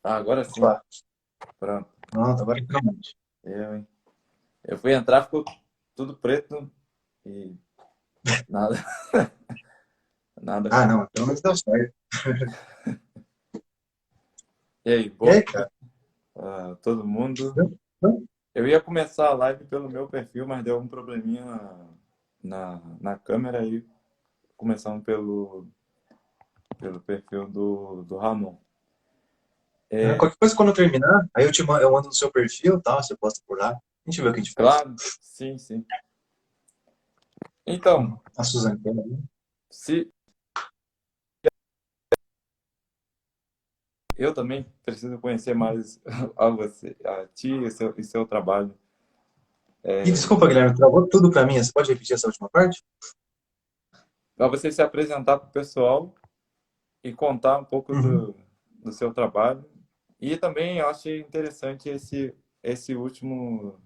Ah, agora sim. Opa, Pronto. pronto, agora finalmente. Hein? Eu fui entrar, ficou tudo preto e nada, nada Ah, com. não, pelo menos deu certo. E aí, E boa aí, noite cara? a todo mundo. Deu? Deu? Eu ia começar a live pelo meu perfil, mas deu um probleminha na câmera aí, começando pelo perfil do Ramon. Ah, É, qualquer coisa quando eu terminar, aí eu mando no seu perfil e tal, você posta por lá. A gente vê o que a gente faz. claro, sim, sim. Então, A Suzane tem, né? se eu também preciso conhecer mais a você, a ti e seu trabalho. E desculpa, Guilherme, travou tudo pra mim. Você pode repetir essa última parte? Para você se apresentar para o pessoal e contar um pouco Uhum. do seu trabalho. E também eu achei interessante esse último,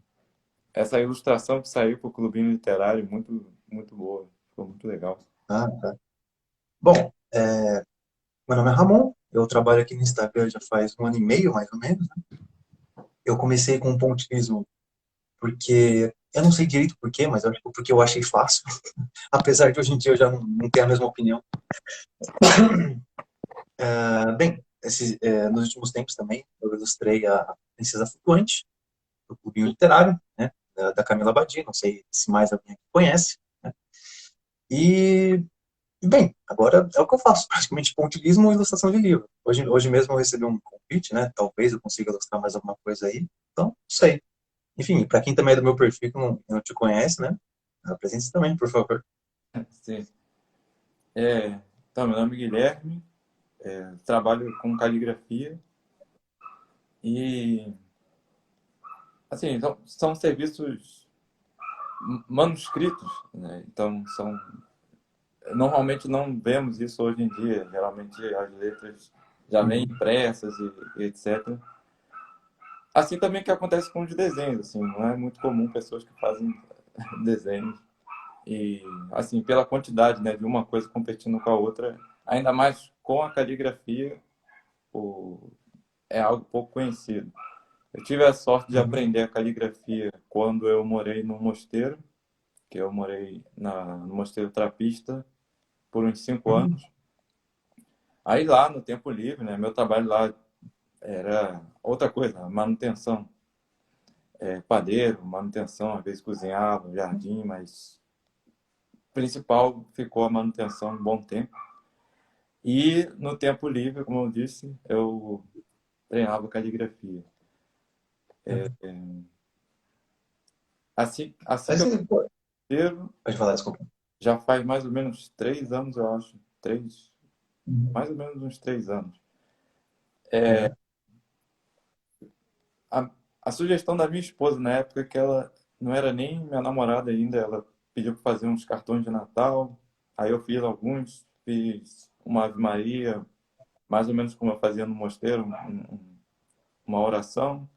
essa ilustração que saiu para o Clubinho Literário, muito, muito boa, ficou muito legal. Ah, tá. Bom, meu nome é Ramon, eu trabalho aqui no Instagram já faz um ano e meio, mais ou menos. Eu comecei com pontilhismo porque, eu não sei direito por quê, mas eu acho que porque eu achei fácil, apesar de hoje em dia eu já não ter a mesma opinião. Bem, nos últimos tempos também, eu ilustrei a Princesa Flutuante, do Clubinho Literário, né, da Camila Badi, não sei se mais alguém aqui conhece, né, e, bem, agora é o que eu faço, praticamente pontilhismo e ilustração de livro. Hoje mesmo eu recebi um convite, né, talvez eu consiga ilustrar mais alguma coisa aí, então, não sei. Enfim, para quem também é do meu perfil, que não te conhece, né, apresente-se também, por favor. Sim. Então, meu nome é Guilherme, trabalho com caligrafia e, assim, são serviços manuscritos, né? Então, normalmente não vemos isso hoje em dia. Geralmente as letras já vêm Uhum, impressas e etc. Assim também que acontece com os desenhos, assim, não é muito comum pessoas que fazem desenhos e, assim, pela quantidade, né, de uma coisa competindo com a outra, ainda mais com a caligrafia, o, é algo pouco conhecido. Eu tive a sorte de uhum, aprender a caligrafia quando eu morei no mosteiro, que eu morei no mosteiro trapista por uns 5 anos. uhum, Aí lá no tempo livre, né, meu trabalho lá era outra coisa, manutenção. Padeiro, manutenção, às vezes cozinhava, jardim, mas principal ficou a manutenção um bom tempo. E no tempo livre, como eu disse, eu treinava caligrafia. uhum. Assim que Mas, eu pô, inteiro, pode falar, desculpa. já faz mais ou menos 3 anos, eu acho. Uhum, Mais ou menos uns 3 anos. uhum, A, a sugestão da minha esposa na época que ela não era nem minha namorada ainda, ela pediu para fazer uns cartões de Natal. Aí eu fiz alguns, fiz uma Ave Maria, mais ou menos como eu fazia no mosteiro, uma oração.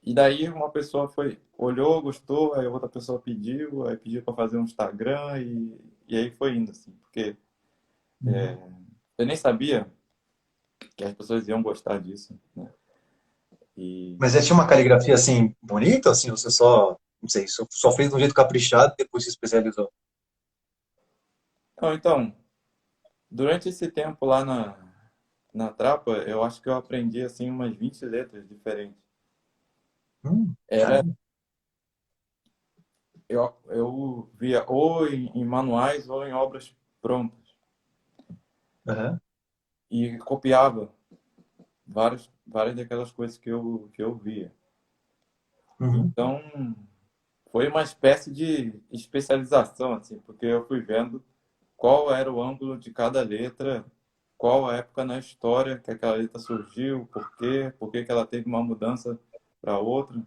E daí uma pessoa olhou, gostou, aí outra pessoa pediu, aí pediu para fazer um Instagram e aí foi indo assim, porque uhum. eu nem sabia que as pessoas iam gostar disso, né? E Mas já tinha uma caligrafia assim bonita, assim, você só, não sei, só fez de um jeito caprichado e depois se especializou. não, então, durante esse tempo lá na Trapa, eu acho que eu aprendi assim umas 20 letras diferentes. Era Caramba. eu via ou em manuais ou em obras prontas Aham. e copiava várias daquelas coisas que eu via. Uhum. Então, foi uma espécie de especialização, assim, porque eu fui vendo qual era o ângulo de cada letra, qual a época na história que aquela letra surgiu, por que que ela teve uma mudança para outra.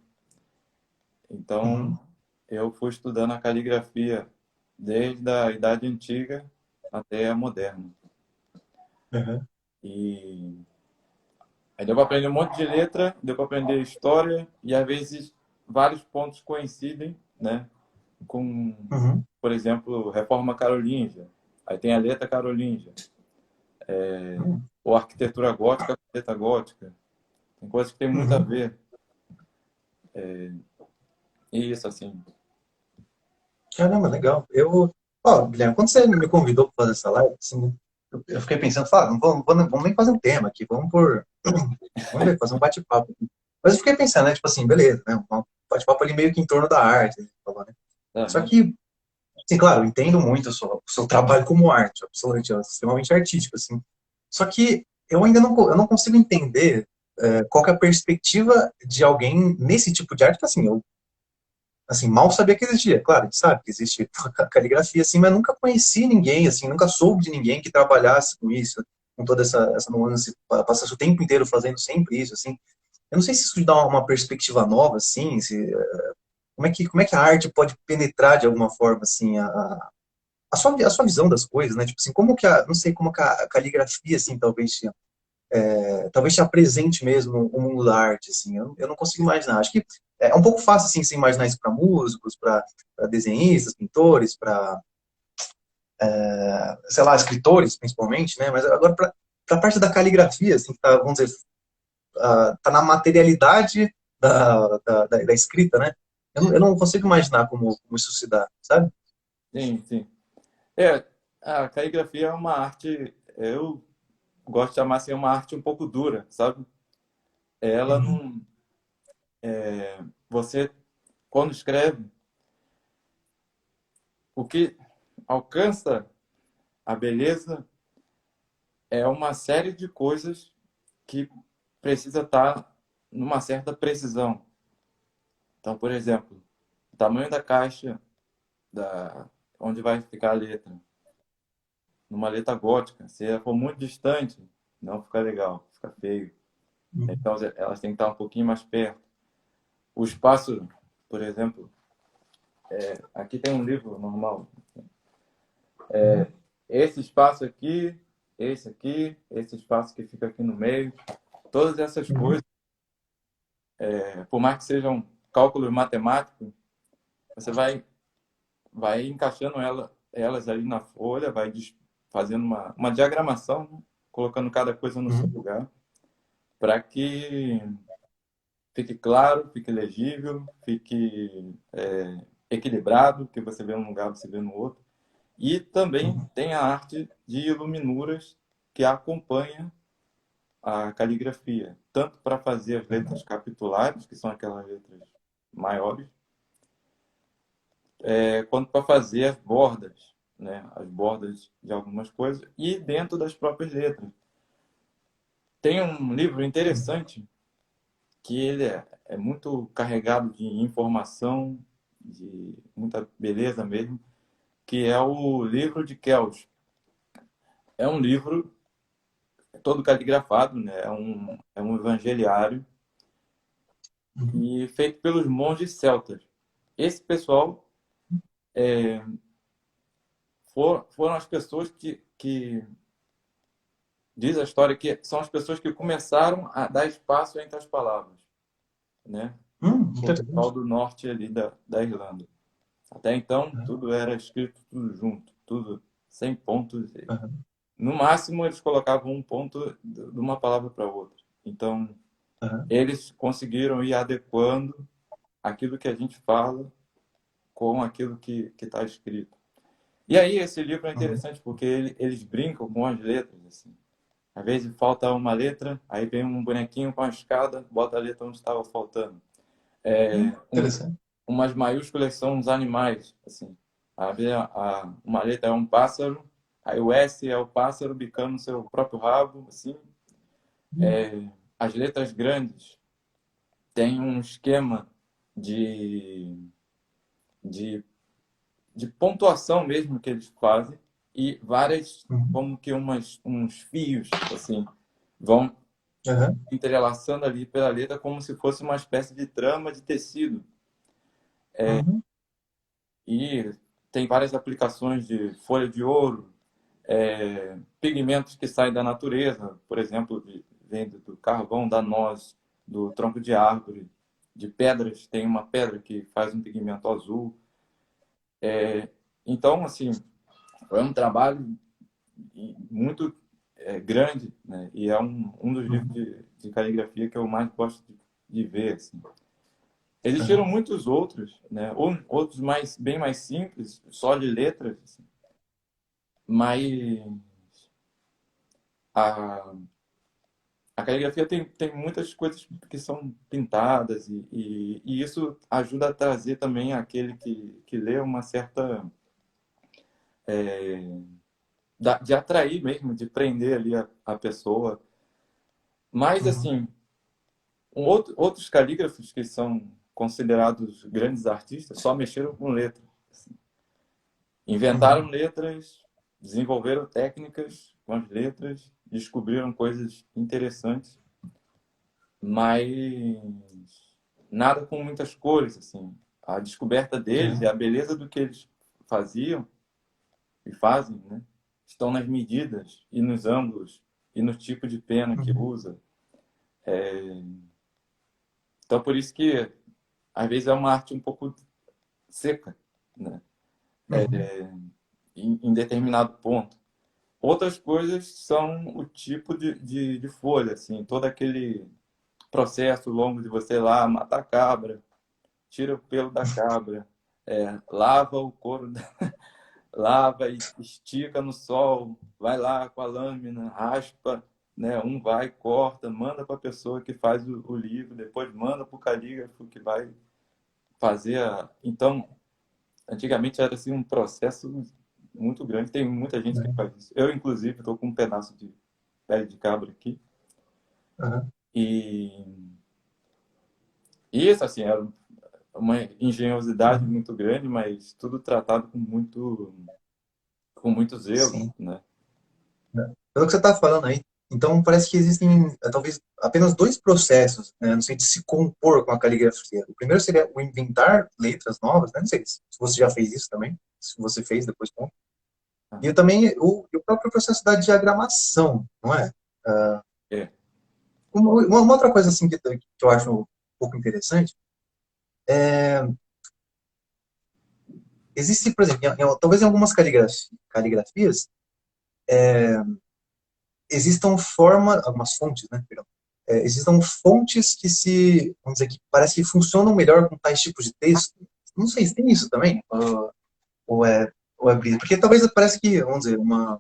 Então, Uhum. eu fui estudando a caligrafia desde a Idade Antiga até a moderna. Aham. E aí deu para aprender um monte de letra, deu para aprender história, e às vezes vários pontos coincidem, né? Com, Uhum. por exemplo, Reforma Carolíngia. Aí tem a letra carolíngia. Uhum. Ou arquitetura gótica, letra gótica. Tem coisas que tem muito a Uhum. ver. E isso, assim. Caramba, legal. Ó, Guilherme, quando você me convidou para fazer essa live, assim, eu fiquei pensando, não vamos nem fazer um tema aqui, vamos ver, fazer um bate-papo. Mas eu fiquei pensando, né, tipo assim, beleza, né, um bate-papo ali meio que em torno da arte, né, falou, né? Só Aham. que, sim, claro, eu entendo muito o seu trabalho como arte, absolutamente, é extremamente artístico, assim. Só que eu não consigo entender qual que é a perspectiva de alguém nesse tipo de arte, que assim, eu assim, mal sabia que existia. Claro, a gente sabe que existe a caligrafia, assim, mas nunca conheci ninguém, assim, nunca soube de ninguém que trabalhasse com isso, com toda essa nuance, passasse o tempo inteiro fazendo sempre isso, assim. Eu não sei se isso dá uma perspectiva nova, assim, como é que a arte pode penetrar de alguma forma, assim, a sua visão das coisas, né? Tipo assim, como que não sei, como que a caligrafia, assim, talvez te apresente mesmo o mundo da arte, assim, eu não consigo imaginar. Acho que é um pouco fácil, assim, você imaginar isso para músicos, para desenhistas, pintores, para, sei lá, escritores, principalmente, né? Mas agora, para a parte da caligrafia, assim, que tá, vamos dizer, tá na materialidade da escrita, né? Eu não consigo imaginar como isso se dá, sabe? Sim, sim. É, a caligrafia é uma arte, eu gosto de chamar assim, uma arte um pouco dura, sabe? Ela Uhum, não. Você, quando escreve, o que alcança a beleza é uma série de coisas que precisa estar numa certa precisão. Então, por exemplo, o tamanho da caixa da onde vai ficar a letra. Numa letra gótica, se ela for muito distante, não fica legal, fica feio. uhum, Então, elas têm que estar um pouquinho mais perto. O espaço, por exemplo, aqui tem um livro normal. uhum, Esse espaço aqui, esse espaço que fica aqui no meio, todas essas uhum, coisas, por mais que sejam cálculos matemáticos, você vai encaixando elas ali na folha, fazendo uma diagramação, né? Colocando cada coisa no seu uhum, lugar, para que fique claro, fique legível, fique equilibrado, que você vê num lugar, você vê no outro. E também uhum, tem a arte de iluminuras que acompanha a caligrafia, tanto para fazer as letras capitulares, que são aquelas letras maiores, quanto para fazer as bordas, né? As bordas de algumas coisas, e dentro das próprias letras. Tem um livro interessante que ele é muito carregado de informação, de muita beleza mesmo, que é o livro de Kells. É um livro todo caligrafado, né? É um evangeliário uhum, e feito pelos monges celtas. Esse pessoal foram as pessoas que diz a história que são as pessoas que começaram a dar espaço entre as palavras, né? O pessoal interessante. do norte ali da Irlanda. Até então, Uhum, tudo era escrito tudo junto, tudo sem pontos. uhum, No máximo, eles colocavam um ponto de uma palavra para outra. Então, uhum, eles conseguiram ir adequando aquilo que a gente fala com aquilo que está escrito. E aí, esse livro é uhum, interessante porque eles brincam com as letras. Assim. Às vezes falta uma letra, aí vem um bonequinho com a escada, bota a letra onde estava faltando. interessante. Umas maiúsculas são os animais. Assim. Uma letra é um pássaro, aí o S é o pássaro bicando o seu próprio rabo. Assim. As letras grandes têm um esquema de, de, de pontuação mesmo que eles fazem e várias, Uhum, como que uns fios, assim, vão uhum, entrelaçando ali pela letra como se fosse uma espécie de trama de tecido. uhum, E tem várias aplicações de folha de ouro, pigmentos que saem da natureza, por exemplo, vem do carvão, da noz, do tronco de árvore, de pedras. Tem uma pedra que faz um pigmento azul. Então, assim, é um trabalho muito. grande, né? E é um dos livros Uhum. de caligrafia que eu mais gosto de ver, assim. Existiram Aham. muitos outros, né? Ou, outros bem mais simples, só de letras, assim. Mas a, a caligrafia tem muitas coisas que são pintadas e isso ajuda a trazer também aquele que lê uma certa... de atrair mesmo, de prender ali a pessoa. Mas, Uhum. assim, outros calígrafos que são considerados grandes artistas só mexeram com letras. Assim. Inventaram Uhum. letras, desenvolveram técnicas com as letras, descobriram coisas interessantes, mas nada com muitas cores, assim. A descoberta deles e Aham. a beleza do que eles faziam e fazem, né, estão nas medidas e nos ângulos e no tipo de pena que Uhum. usa. Então, por isso que às vezes é uma arte um pouco seca, né, Uhum. em determinado ponto. Outras coisas são o tipo de folha, assim, todo aquele processo longo de você ir lá matar a cabra, tira o pelo da cabra, lava o couro, lava e estica no sol, vai lá com a lâmina, raspa, né? Um vai, corta, manda para a pessoa que faz o livro, depois manda para o calígrafo que vai fazer a... Então, antigamente era assim um processo muito grande, tem muita gente que Aham. faz isso. Eu, inclusive, estou com um pedaço de pele de cabra aqui. Aham. E isso, assim, era uma engenhosidade Uhum. muito grande, mas tudo tratado com muito zelo, Sim. né? Né? Pelo que você está falando aí, então parece que existem talvez apenas dois processos, né, no sentido de se compor com a caligrafia. O primeiro seria o inventar letras novas, né? Não sei se você já fez isso também, se você fez, depois conta. E Aham. também o próprio processo da diagramação, não é? É, Uma outra coisa assim que eu acho um pouco interessante, existe, por exemplo, talvez em algumas caligrafias, existam algumas fontes, né? Perdão, existam fontes que vamos dizer, que parece que funcionam melhor com tais tipos de texto. Não sei se tem isso também, ou é, ou é brisa. Porque talvez parece que, vamos dizer, um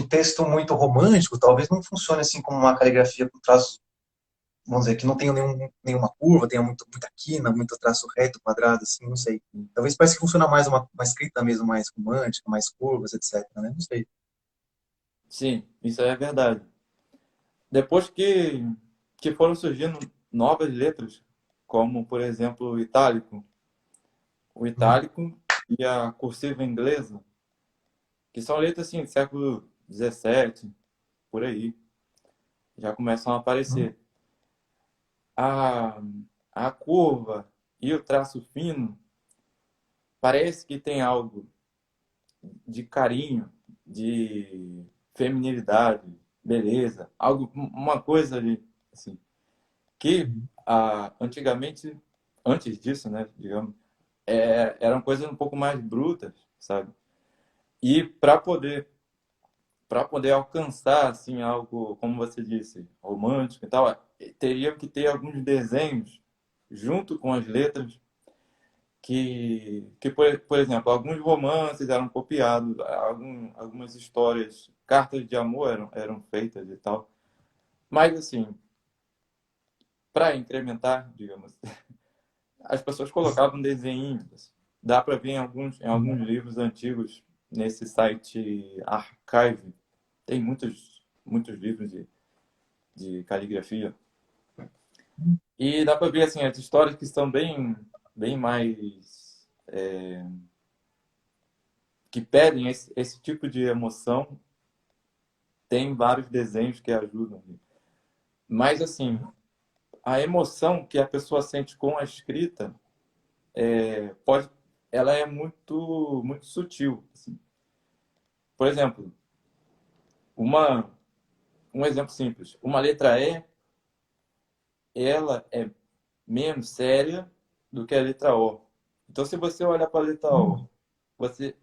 texto muito romântico talvez não funcione assim como uma caligrafia com traços, vamos dizer, que não tenha nenhuma curva, tenha muita quina, muito traço reto, quadrado, assim, não sei. Talvez parece que funciona mais uma escrita mesmo mais romântica, mais curvas, etc, né? Não sei. sim, isso é verdade. Depois que foram surgindo novas letras, como, por exemplo, o Uhum. itálico e a cursiva inglesa, que são letras assim, do século XVII, por aí, já começam a Uhum. aparecer. A, a curva e o traço fino parece que tem algo de carinho, de feminilidade, beleza, algo, uma coisa ali, assim, que Uhum. antigamente, antes disso, né, digamos, eram coisas um pouco mais brutas, sabe? E para poder alcançar assim algo, como você disse, romântico e tal, teria que ter alguns desenhos junto com as letras que por exemplo, alguns romances eram copiados, algumas histórias, cartas de amor eram feitas e tal. Mas, assim, para incrementar, digamos, as pessoas colocavam desenhos. Dá para ver em alguns livros antigos, nesse site Archive. Tem muitos, muitos livros de caligrafia. E dá para ver, assim, as histórias que são bem mais... que pedem esse tipo de emoção. Tem vários desenhos que ajudam. Mas, assim, a emoção que a pessoa sente com a escrita pode, ela é muito, muito sutil. Assim. Por exemplo, uma, um exemplo simples. Uma letra E, ela é menos séria do que a letra O. Então, se você olhar para a letra O, Uhum.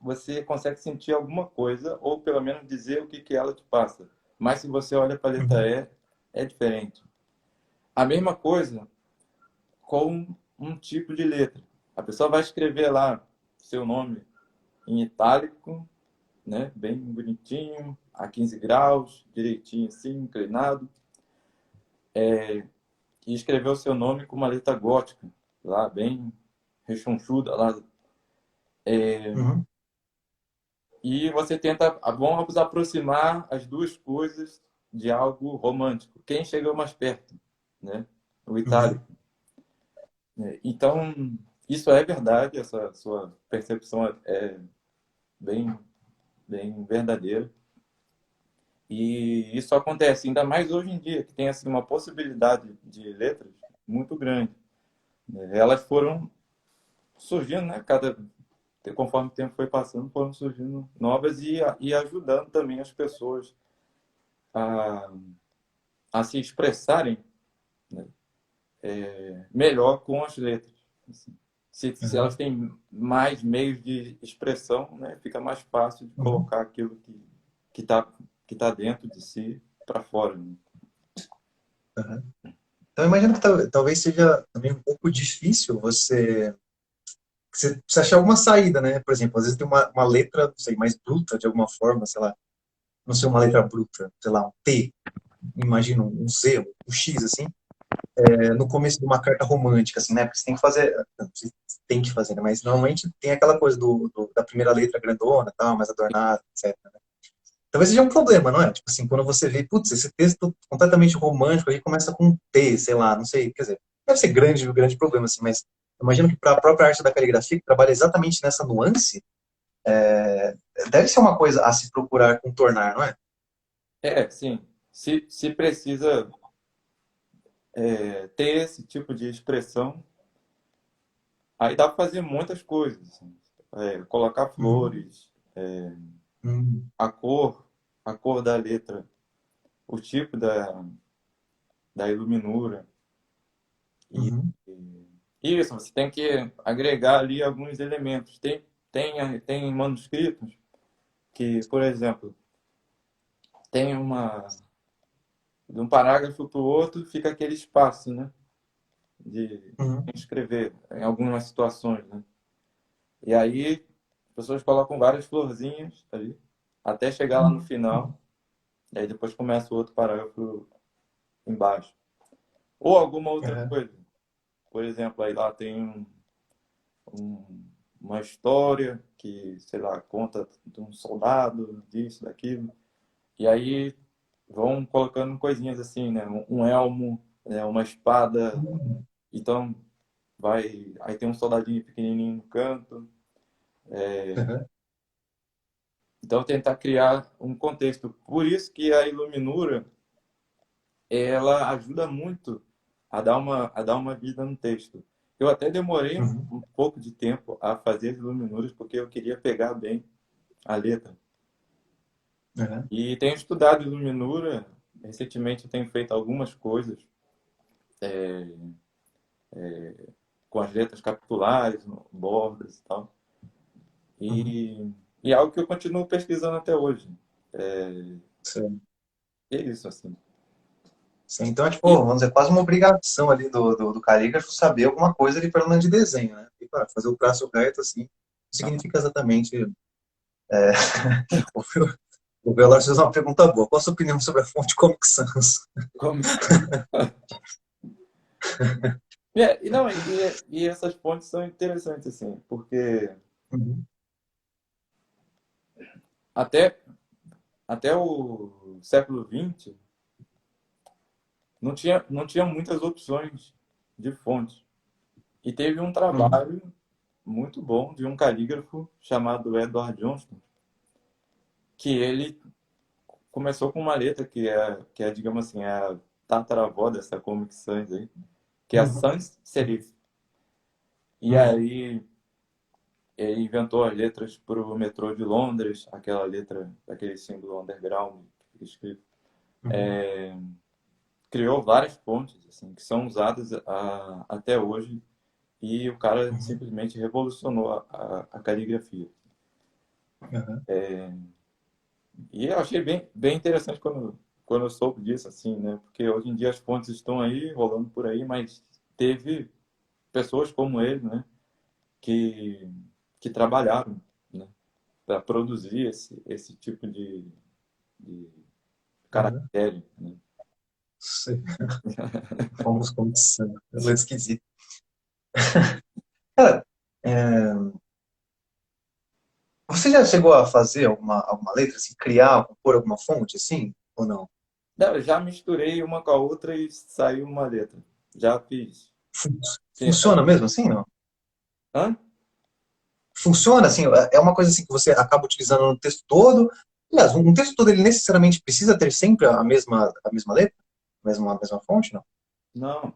você consegue sentir alguma coisa, ou pelo menos dizer o que ela te passa. mas se você olha para a letra Uhum. E, é diferente. A mesma coisa com um tipo de letra. A pessoa vai escrever lá seu nome em itálico, né? Bem bonitinho, a 15 graus, direitinho assim, inclinado, e escreveu o seu nome com uma letra gótica, lá bem rechonchuda, lá. Uhum. E você tenta, vamos aproximar as duas coisas de algo romântico. Quem chegou mais perto, né? O Uhum. itálico. Então, isso é verdade, essa sua percepção é bem, bem verdadeira. E isso acontece ainda mais hoje em dia, que tem assim uma possibilidade de letras muito grande. Elas foram surgindo, né? Conforme o tempo foi passando, foram surgindo novas e ajudando também as pessoas a, a se expressarem, né, melhor com as letras. Assim. Se elas Uhum. têm mais meios de expressão, né, fica mais fácil de Uhum. colocar aquilo que está que tá dentro de si para fora. Né? Uhum. Então, eu imagino que talvez seja também um pouco difícil você achar alguma saída, né? Por exemplo, às vezes tem uma letra, não sei, mais bruta de alguma forma, sei lá, não sei, uma letra bruta, sei lá, um T, imagina um Z, um X, assim, no começo de uma carta romântica, assim, né? Porque você tem que fazer, não, você tem que fazer, né? Mas normalmente tem aquela coisa da primeira letra grandona, tal, mais adornada, etc. Talvez seja um problema, não é? Tipo assim, quando você vê, putz, esse texto completamente romântico aí começa com um T, sei lá, não sei, quer dizer, deve ser grande problema, assim, mas eu imagino que para a própria arte da caligrafia, que trabalha exatamente nessa nuance, deve ser uma coisa a se procurar contornar, não é? Sim. Se precisa ter esse tipo de expressão, aí dá para fazer muitas coisas. Assim. Colocar Uhum. flores, Uhum. a cor, a cor da letra, o tipo da iluminura. E, Uhum. e isso, você tem que agregar ali alguns elementos. Tem manuscritos que, por exemplo, tem de um parágrafo para o outro fica aquele espaço, né? De Uhum. escrever em algumas situações, né? E aí as pessoas colocam várias florzinhas ali, até chegar lá no final, e aí depois começa o outro parágrafo embaixo. Ou alguma outra Uhum. coisa. Por exemplo, aí lá tem um, uma história que, sei lá, conta de um soldado, disso, daquilo. E aí vão colocando coisinhas assim, né? Um elmo, né? Uma espada. Uhum. Então, aí tem um soldadinho pequenininho no canto. Uhum. Então, tentar criar um contexto. Por isso que a iluminura, ela ajuda muito a dar uma vida no texto. Eu até demorei Uhum. um pouco de tempo a fazer as iluminuras porque eu queria pegar bem a letra. Uhum. E tenho estudado iluminura, recentemente tenho feito algumas coisas com as letras capitulares, bordas e tal. Uhum. E, e é algo que eu continuo pesquisando até hoje. Sim. É isso, assim. Sim, então é tipo, E, vamos dizer, quase uma obrigação ali do carígrafo saber alguma coisa ali, pelo menos de desenho, né? E para fazer o traço reto, assim, significa exatamente. O, o Veloz fez uma pergunta boa. Qual a sua opinião sobre a fonte Comic Sans? como que... e, não, e essas fontes são interessantes, assim, porque Uhum. até, até o século XX não tinha muitas opções de fontes. E teve um Uhum. trabalho muito bom de um calígrafo chamado Edward Johnston, que ele começou com uma letra que é digamos assim, é a tataravó dessa Comic Sans aí, que é a Uhum. sans serif. E Uhum. aí ele inventou as letras para o metrô de Londres, aquela letra, aquele símbolo underground que fica escrito. Uhum. Criou várias fontes assim, que são usadas até hoje e o cara Uhum. simplesmente revolucionou a caligrafia. Uhum. E eu achei bem interessante quando quando eu soube disso, assim, né? Porque hoje em dia as fontes estão aí, rolando por aí, mas teve pessoas como ele, né? Que, que trabalharam, né? Para produzir esse tipo de Aham. caractere, né? Sei. Fomos condição. É muito esquisito. Cara, você já chegou a fazer alguma letra, assim, criar, compor alguma fonte, assim, ou não? Não, eu já misturei uma com a outra e saiu uma letra. Já fiz. Fun- Sim, Funciona mesmo assim, não? hã? Funciona assim? É uma coisa assim que você acaba utilizando no texto todo? Aliás, um texto todo, ele necessariamente precisa ter sempre a mesma letra? A mesma fonte, não? Não,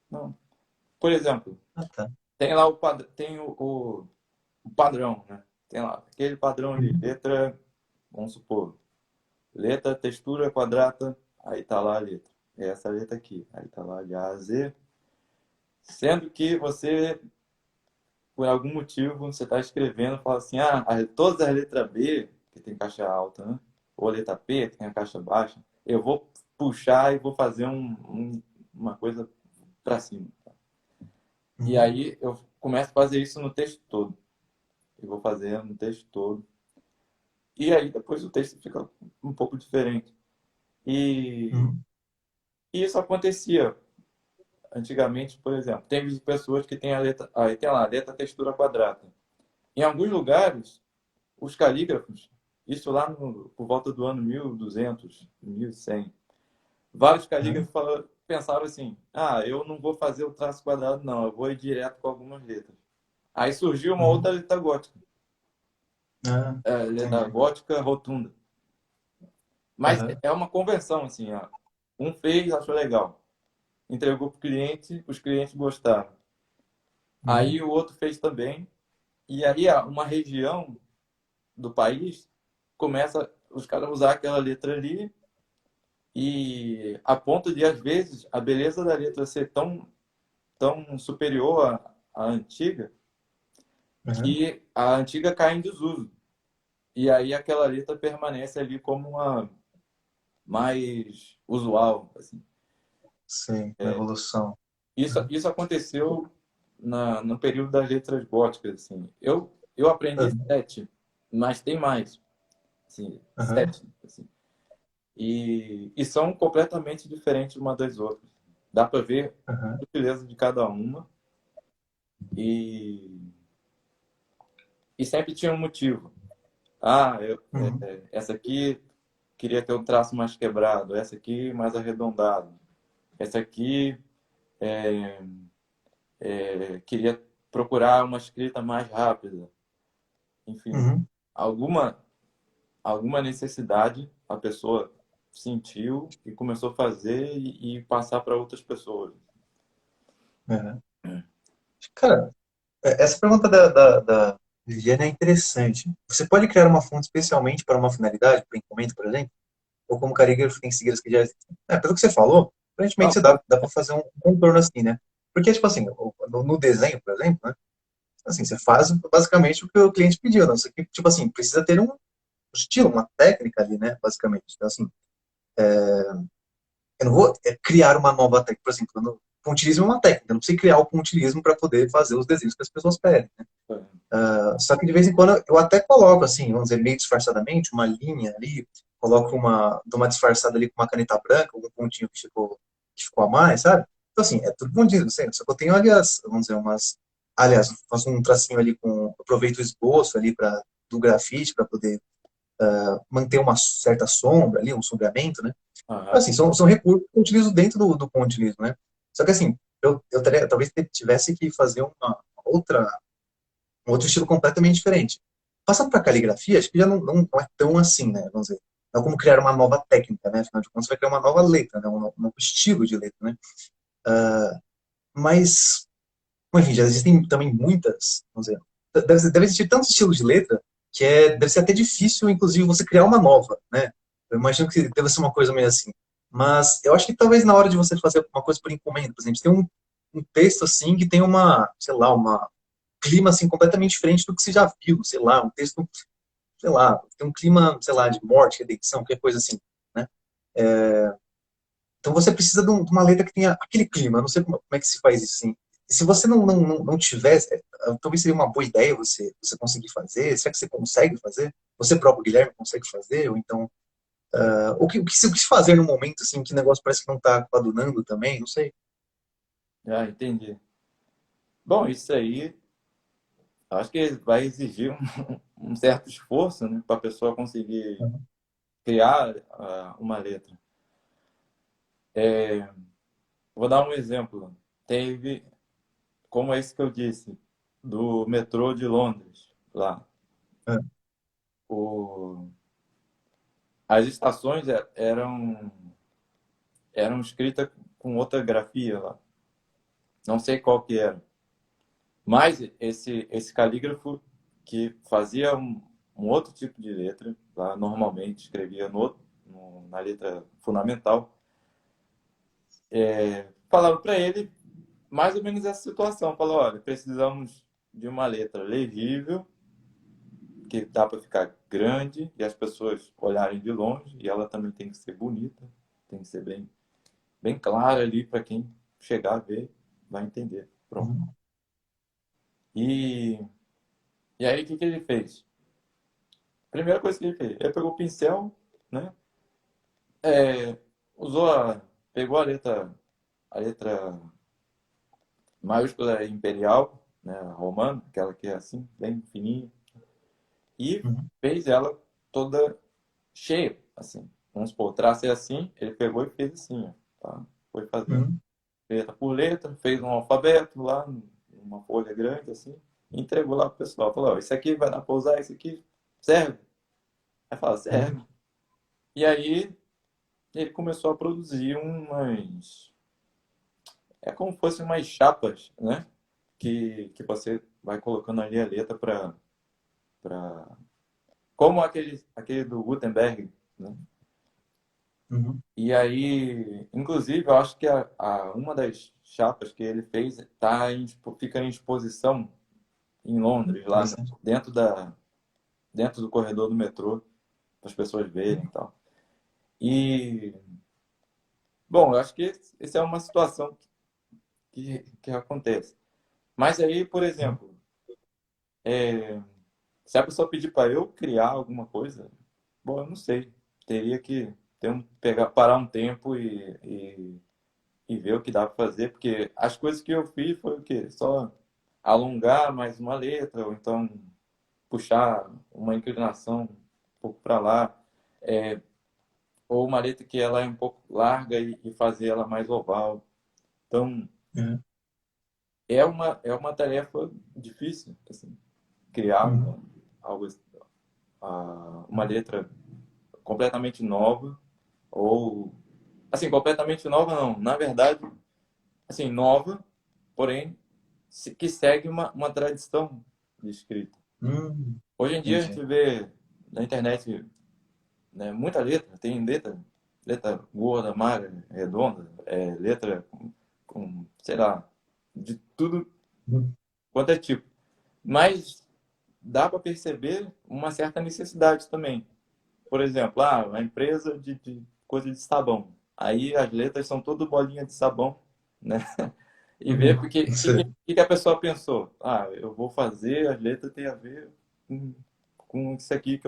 não. Por exemplo, Ah, tá. tem lá o padrão, né? Tem lá aquele padrão ali, Uhum. letra, vamos supor, letra, textura quadrada, aí tá lá a letra. É essa letra aqui, aí tá lá de A a Z. Sendo que você, por algum motivo, você está escrevendo, fala assim, todas as letras B, que tem caixa alta, né? Ou a letra P, que tem a caixa baixa, eu vou puxar e vou fazer uma coisa para cima. E Uhum. aí eu começo a fazer isso no texto todo. Eu vou fazendo no texto todo. E aí depois o texto fica um pouco diferente. E, Uhum. e isso acontecia antigamente, por exemplo. Tem pessoas que têm a letra, aí tem lá, a letra textura quadrada. Em alguns lugares, os calígrafos, isso lá por volta do ano 1200, 1100, vários Uhum. calígrafos pensaram assim: eu não vou fazer o traço quadrado, não, eu vou ir direto com algumas letras. Aí surgiu uma outra Uhum. letra gótica, Ah, letra entendi. gótica rotunda. Mas Aham. é uma convenção, assim, ó. Um fez, achou legal, entregou para o cliente, os clientes gostaram. Uhum. Aí o outro fez também, e aí uma região do país começa os caras a usar aquela letra ali e a ponto de, às vezes, a beleza da letra ser tão superior à antiga Uhum. que a antiga cai em desuso. E aí aquela letra permanece ali como uma mais usual, assim. Sim, uma evolução. Uhum. Isso aconteceu no período das letras góticas, assim. Eu aprendi Uhum. sete, mas tem mais, assim, Uhum. sete, assim. E são completamente diferentes uma das outras. Dá para ver a Uhum. sutileza de cada uma e, e sempre tinha um motivo. Uhum. Essa aqui queria ter um traço mais quebrado, essa aqui mais arredondado, essa aqui queria procurar uma escrita mais rápida. Enfim, Uhum. alguma, alguma necessidade a pessoa sentiu e começou a fazer e passar para outras pessoas. Uhum. Cara, essa pergunta da Liliana é interessante. Você pode criar uma fonte especialmente para uma finalidade, para encomenda, por exemplo? Ou como carígrafo tem siglas que já existem? Pelo que você falou, aparentemente Não, você dá para fazer um contorno assim, né? Porque, tipo assim, no desenho, por exemplo, né? Assim, você faz basicamente o que o cliente pediu, né? Isso aqui, tipo assim, precisa ter um estilo, uma técnica ali, né? Basicamente. Então, assim, eu não vou criar uma nova técnica, por exemplo, pontilhismo é uma técnica, eu não preciso criar o pontilhismo para poder fazer os desenhos que as pessoas pedem, né? Só que de vez em quando eu até coloco, assim, vamos dizer, meio disfarçadamente, uma linha ali, coloco dou uma disfarçada ali com uma caneta branca, algum pontinho que ficou a mais, sabe? Então, assim, é tudo bonito, assim, só que eu tenho, aliás, vamos dizer, aliás, faço um tracinho ali aproveito o esboço ali do grafite para poder manter uma certa sombra ali, um sombreamento, né? ah, Assim, são recursos que eu utilizo dentro do pontilhismo, né? Só que, assim, eu talvez tivesse que fazer outra um outro estilo completamente diferente. Passando para caligrafia, acho que já não é tão assim, né? Vamos dizer, não é como criar uma nova técnica, né? Afinal de contas, você vai criar uma nova letra, né? Um novo estilo de letra, né? Mas, enfim, já existem também muitas, vamos dizer, deve existir tantos estilos de letra que deve ser até difícil, inclusive, você criar uma nova, né? Eu imagino que deve ser uma coisa meio assim. Mas eu acho que talvez na hora de você fazer uma coisa por encomenda, por exemplo, você tem um texto assim que tem sei lá, clima assim completamente diferente do que você já viu, sei lá, um texto, sei lá, tem um clima, sei lá, de morte, redenção, qualquer coisa assim, né? Então você precisa de uma letra que tenha aquele clima. Eu não sei como é que se faz isso, assim. E se você não tivesse, talvez seria uma boa ideia você conseguir fazer. Será que você consegue fazer? Você próprio, Guilherme, consegue fazer? Ou então, o que se fazer no momento, assim, que o negócio parece que não está coadunando também? Não sei. Já entendi. Bom, isso aí, acho que vai exigir um certo esforço, né, para a pessoa conseguir criar uma letra. Vou dar um exemplo. Teve, como esse que eu disse, do metrô de Londres, lá. É. O, as estações eram escritas com outra grafia lá. Não sei qual que era. Mas esse calígrafo que fazia um outro tipo de letra, lá normalmente escrevia na letra fundamental, falava para ele mais ou menos essa situação. Falou, olha, precisamos de uma letra legível, que dá para ficar grande e as pessoas olharem de longe, e ela também tem que ser bonita, tem que ser bem clara ali para quem chegar a ver, vai entender. Pronto. Uhum. E, e aí, o que ele fez? Primeira coisa que ele fez, ele pegou o pincel, né? É, usou pegou a letra maiúscula imperial, né, romana, aquela que é assim, bem fininha, e Uhum. fez ela toda cheia, assim. Vamos supor, o traço é assim, ele pegou e fez assim, ó, tá? Foi fazendo Uhum. letra por letra, fez um alfabeto lá, numa folha grande, assim, e entregou lá pro pessoal. Falou, ó, isso aqui vai dar para usar, isso aqui serve? Aí fala, Uhum. serve. E aí ele começou a produzir umas. É como se fossem umas chapas, né? Que você vai colocando ali a letra para. Como aquele do Gutenberg, né? Uhum. E aí, inclusive, eu acho que uma das chapas que ele fez fica em exposição em Londres, lá Interessante. dentro do corredor do metrô, para as pessoas verem e tal. E, bom, eu acho que essa é uma situação que acontece. Mas aí, por Uhum. exemplo, se a pessoa pedir para eu criar alguma coisa, bom, eu não sei. Teria que parar um tempo e ver o que dá para fazer, porque as coisas que eu fiz foi o quê? Só alongar mais uma letra, ou então puxar uma inclinação um pouco para lá, ou uma letra que ela é um pouco larga e fazer ela mais oval. Então, Uhum. é uma tarefa difícil, assim, criar Uhum. algo, uma letra completamente nova, ou, assim, completamente nova não, na verdade, assim, nova, porém, que segue uma tradição de escrita. Hoje em dia a Entendi. gente vê na internet, né, muita letra, tem letra gorda, magra, redonda, letra sei lá, de tudo Uhum. quanto é tipo. Mas dá para perceber uma certa necessidade também. Por exemplo, uma empresa de coisa de sabão. Aí as letras são tudo bolinha de sabão, né? E ver Uhum. porque o que, Sei. que a pessoa pensou. Eu vou fazer, as letras têm a ver com isso aqui que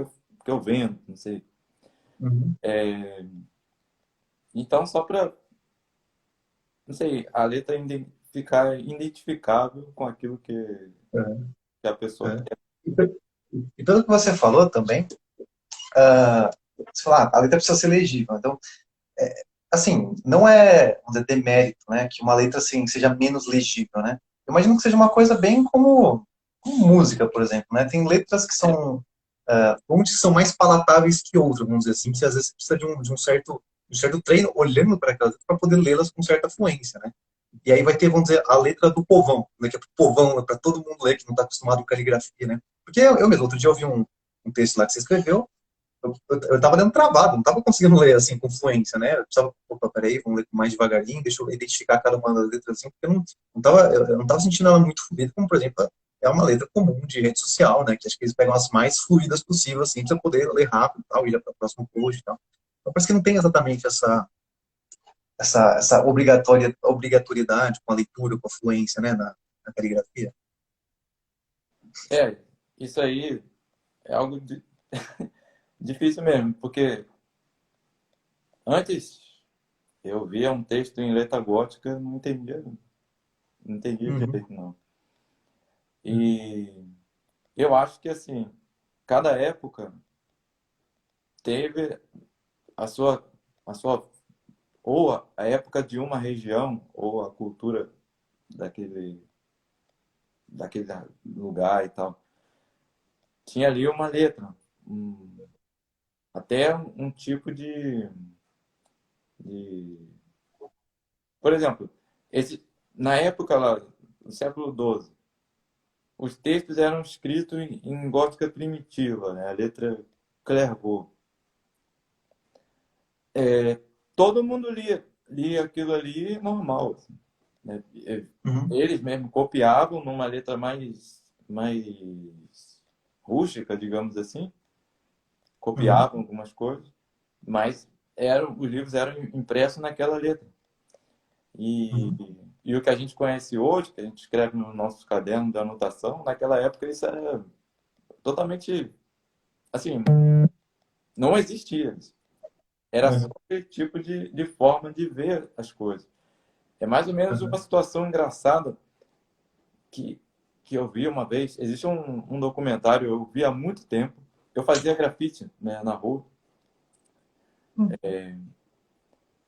eu vendo, não sei. Uhum. Então, só para, não sei, a letra ficar identificável com aquilo Uhum. que a pessoa É. quer. E pelo que você falou também, você falou, a letra precisa ser legível. Então, assim, não é, vamos dizer, demérito, né, que uma letra assim seja menos legível, né? Eu imagino que seja uma coisa bem como música, por exemplo, né? Tem letras que são, vamos que são mais palatáveis que outras, vamos dizer assim, que às vezes precisa de um certo treino olhando para aquelas letras para poder lê-las com certa fluência, né? E aí vai ter, vamos dizer, a letra do povão, né, que é pro povão, para todo mundo ler, que não está acostumado com caligrafia, né? Porque eu mesmo, outro dia eu vi um texto lá que você escreveu, eu tava lendo travado, não tava conseguindo ler assim com fluência, né? Eu precisava, opa, peraí, vamos ler mais devagarinho, deixa eu identificar cada uma das letras assim, porque eu não tava sentindo ela muito fluida, como por exemplo, é uma letra comum de rede social, né? Que acho que eles pegam as mais fluidas possíveis, assim, pra poder ler rápido e tal, ir para o próximo post e tal. Parece que não tem exatamente essa obrigatoriedade com a leitura, com a fluência, né, na caligrafia. É, isso aí é algo difícil mesmo, porque antes eu via um texto em letra gótica, não entendia Uhum, direito, não. uhum, E eu acho que, assim, cada época teve a sua, a sua, ou a época de uma região, ou a cultura daquele, daquele lugar e tal. Tinha ali uma letra, até um tipo de... Por exemplo, na época lá, no século XII, os textos eram escritos em gótica primitiva, né? A letra Clervaux. Todo mundo lia aquilo ali normal, assim, né? uhum, Eles mesmo copiavam numa letra mais rústica, digamos assim, uhum, copiavam algumas coisas, mas os livros eram impressos naquela letra. E, uhum, e o que a gente conhece hoje, que a gente escreve no nosso caderno de anotação, naquela época isso era totalmente, assim, não existia isso. Era só uhum, aquele tipo de forma de ver as coisas. É mais ou menos uma uhum, situação engraçada que, que eu vi uma vez. Existe um documentário, eu vi há muito tempo. Eu fazia grafite, né, na rua. uhum.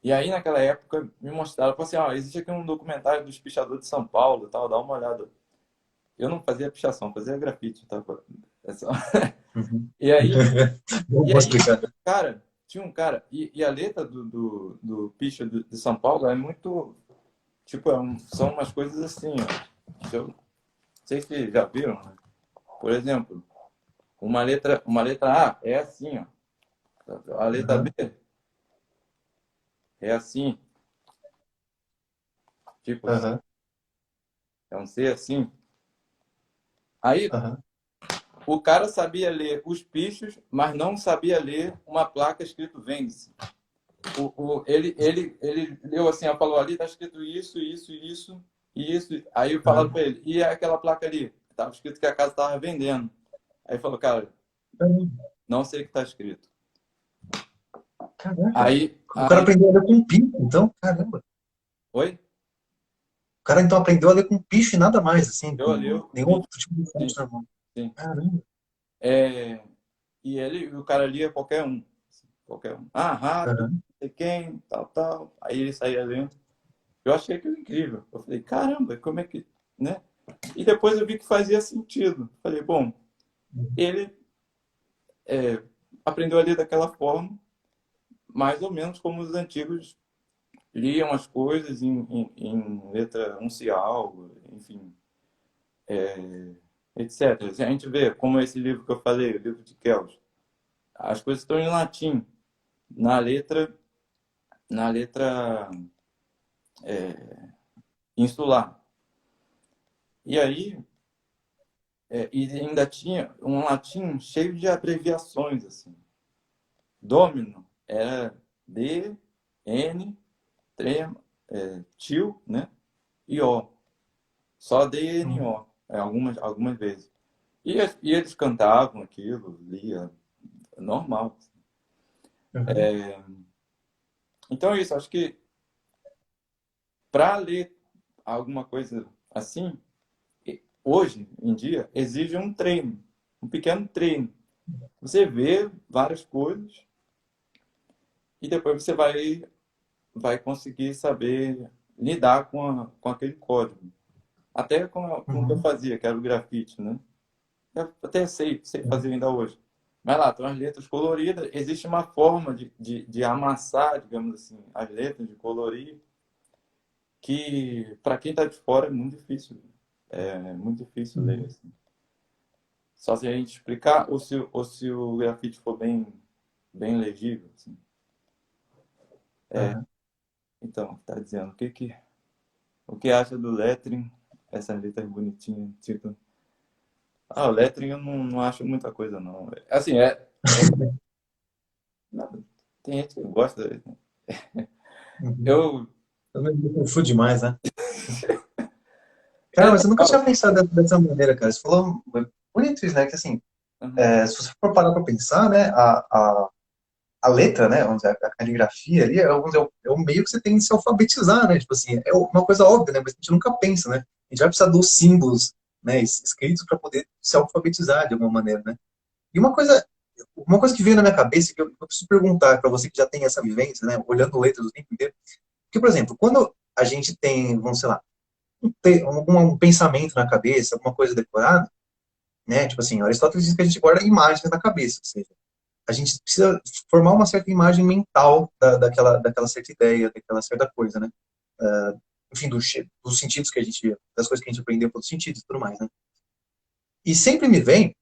E aí, naquela época, me mostraram, falaram assim, ó, existe aqui um documentário dos pichadores de São Paulo, tal, dá uma olhada. Eu não fazia pichação, fazia grafite, tá? É só- Uhum. E aí, e Vou aí explicar. tinha um cara, e a letra do picho de São Paulo é muito, tipo, são umas coisas assim, ó. Não sei se vocês já viram, né? Por exemplo, uma letra A é assim, ó. A letra B Uhum, é assim, tipo assim, uhum, é um C assim. Aí uhum, o cara sabia ler os pichos, mas não sabia ler uma placa escrito vende-se. Ele leu assim, falou ali, tá escrito isso, isso, isso, e isso. Aí falaram uhum. para ele, e aquela placa ali? Tava escrito que a casa tava vendendo. Aí ele falou, cara, não sei o que tá escrito. Caraca. Aí, O cara aí, aprendeu a ler com picho, então, caramba. oi? O cara então aprendeu a ler com picho e nada mais, assim, Eu com ali, o nenhum picho, outro tipo de fonte sim, normal. sim. Caramba. É, o cara lia qualquer um. Qualquer um. Ah, rato, Uhum. não sei quem, tal, tal. Aí ele saía lendo. Eu achei aquilo incrível. Eu falei, caramba, como é que. Né? E depois eu vi que fazia sentido. Falei, bom, ele aprendeu a ler daquela forma, mais ou menos como os antigos liam as coisas em letra uncial, enfim, etc. Se a gente vê, como esse livro que eu falei, o livro de Kells, as coisas estão em latim, na letra, na letra insular. E aí, e ainda tinha um latim cheio de abreviações, assim. Domino era D, N, trema, tio, né? E O. Só D, N, Uhum. O. Algumas vezes. E eles cantavam aquilo, lia, normal. Uhum. Então é isso, acho que para ler alguma coisa assim, hoje em dia, exige um treino, um pequeno treino. Você vê várias coisas e depois você vai conseguir saber lidar com aquele código. Até com o que eu Uhum. fazia, que era o grafite, né? Eu até sei fazer ainda hoje. Mas lá, tem umas letras coloridas. Existe uma forma de amassar, digamos assim, as letras, de colorir, que para quem está de fora é muito difícil. É muito difícil ler. Uhum. Assim. Só se a gente explicar ou se o grafite for bem legível. Assim. Uhum. Então, está dizendo o que acha do lettering, essas letras bonitinhas, tipo. O lettering eu não acho muita coisa, não. Assim, nada. tem gente que gosta. Uhum. Eu. Eu me confundo demais, né? É Cara, mas eu nunca legal. tinha pensado dessa maneira, cara. Você falou bonito isso, né? Que assim, Uhum. se você for parar pra pensar, né, a letra, né, vamos dizer, a caligrafia ali é o meio que você tem de se alfabetizar, né? Tipo assim, é uma coisa óbvia, né? Mas a gente nunca pensa, né? A gente vai precisar dos símbolos, né, escritos para poder se alfabetizar de alguma maneira, né? E uma coisa que veio na minha cabeça que eu preciso perguntar para você que já tem essa vivência, né, olhando letras o tempo inteiro, porque, por exemplo, quando a gente tem, vamos sei lá, um pensamento na cabeça, alguma coisa decorada, né? Tipo assim, Aristóteles diz que a gente guarda imagens na cabeça, ou seja, a gente precisa formar uma certa imagem mental daquela certa ideia, daquela certa coisa, né? Enfim, dos sentidos que a gente, das coisas que a gente aprendeu pelos sentidos e tudo mais, né? E sempre me vem,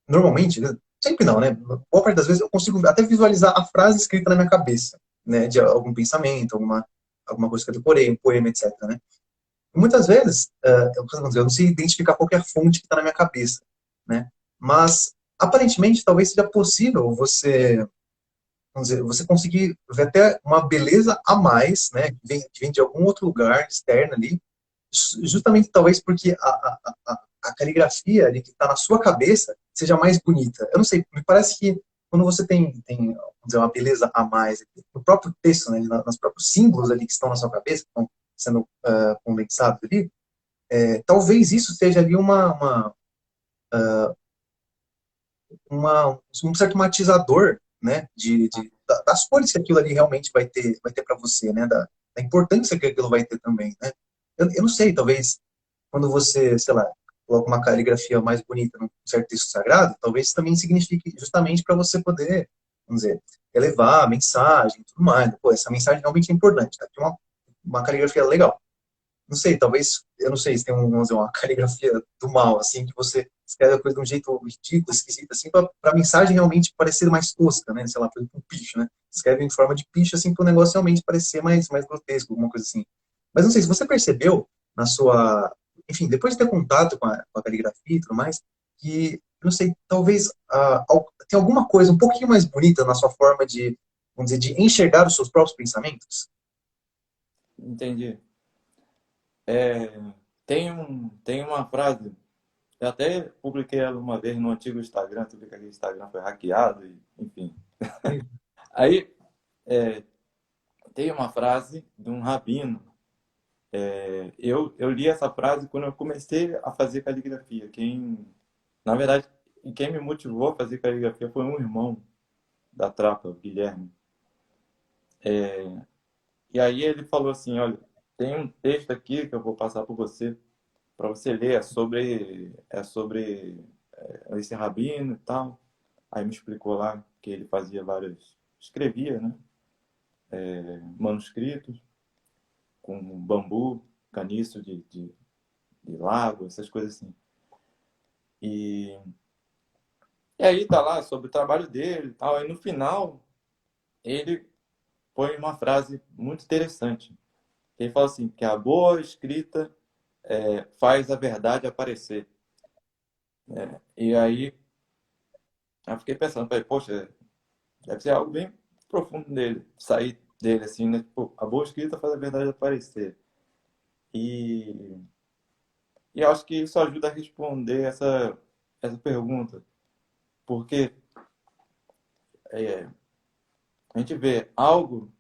normalmente, sempre não, né? Boa parte das vezes eu consigo até visualizar a frase escrita na minha cabeça, né? De algum pensamento, alguma coisa que eu decorei, um poema, etc, né? Muitas vezes, eu não sei identificar qualquer fonte que está na minha cabeça, né? Mas, aparentemente, talvez seja possível você, vamos dizer, você conseguir ver até uma beleza a mais, né? Que vem de algum outro lugar externo ali, justamente talvez porque a caligrafia ali que está na sua cabeça seja mais bonita. Eu não sei, me parece que quando você tem vamos dizer, uma beleza a mais no próprio texto, né, nos próprios símbolos ali que estão na sua cabeça, que estão sendo condensados ali, talvez isso seja ali um certo matizador, né, das cores que aquilo ali realmente vai ter para você, né, da importância que aquilo vai ter também, né. Eu não sei, talvez quando você, sei lá, coloca uma caligrafia mais bonita num certo texto sagrado, talvez também signifique justamente para você poder, vamos dizer, elevar a mensagem e tudo mais. Pô, essa mensagem realmente é importante, tá aqui uma caligrafia legal. Não sei, talvez, eu não sei se tem vamos dizer, uma caligrafia do mal, assim, que você escreve a coisa de um jeito ridículo, esquisito, assim, para a mensagem realmente parecer mais tosca, né? Sei lá, por exemplo, um picho, né? Escreve em forma de picho, assim, para o negócio realmente parecer mais grotesco, alguma coisa assim. Mas não sei, se você percebeu na sua. Enfim, depois de ter contato com a caligrafia e tudo mais, que, não sei, talvez tem alguma coisa um pouquinho mais bonita na sua forma de, vamos dizer, de enxergar os seus próprios pensamentos? Entendi. É, tem uma frase, eu até publiquei ela uma vez no antigo Instagram, tu vê que aquele Instagram foi hackeado, e, enfim. Aí é, tem uma frase de um rabino. Eu li essa frase quando eu comecei a fazer caligrafia. Na verdade, quem me motivou a fazer caligrafia foi um irmão da trapa, o Guilherme. E aí ele falou assim, olha, tem um texto aqui que eu vou passar para você ler, é sobre esse rabino e tal. Aí me explicou lá que ele fazia escrevia, né, manuscritos com bambu, caniço de lago, essas coisas assim. E, e aí tá lá sobre o trabalho dele e tal. Aí no final ele põe uma frase muito interessante. Ele fala assim, que a boa escrita faz a verdade aparecer. E aí eu fiquei pensando, falei, poxa, deve ser algo bem profundo dele, sair dele assim, né? Tipo, a boa escrita faz a verdade aparecer. E, e eu acho que isso ajuda a responder essa pergunta, porque é, a gente vê algo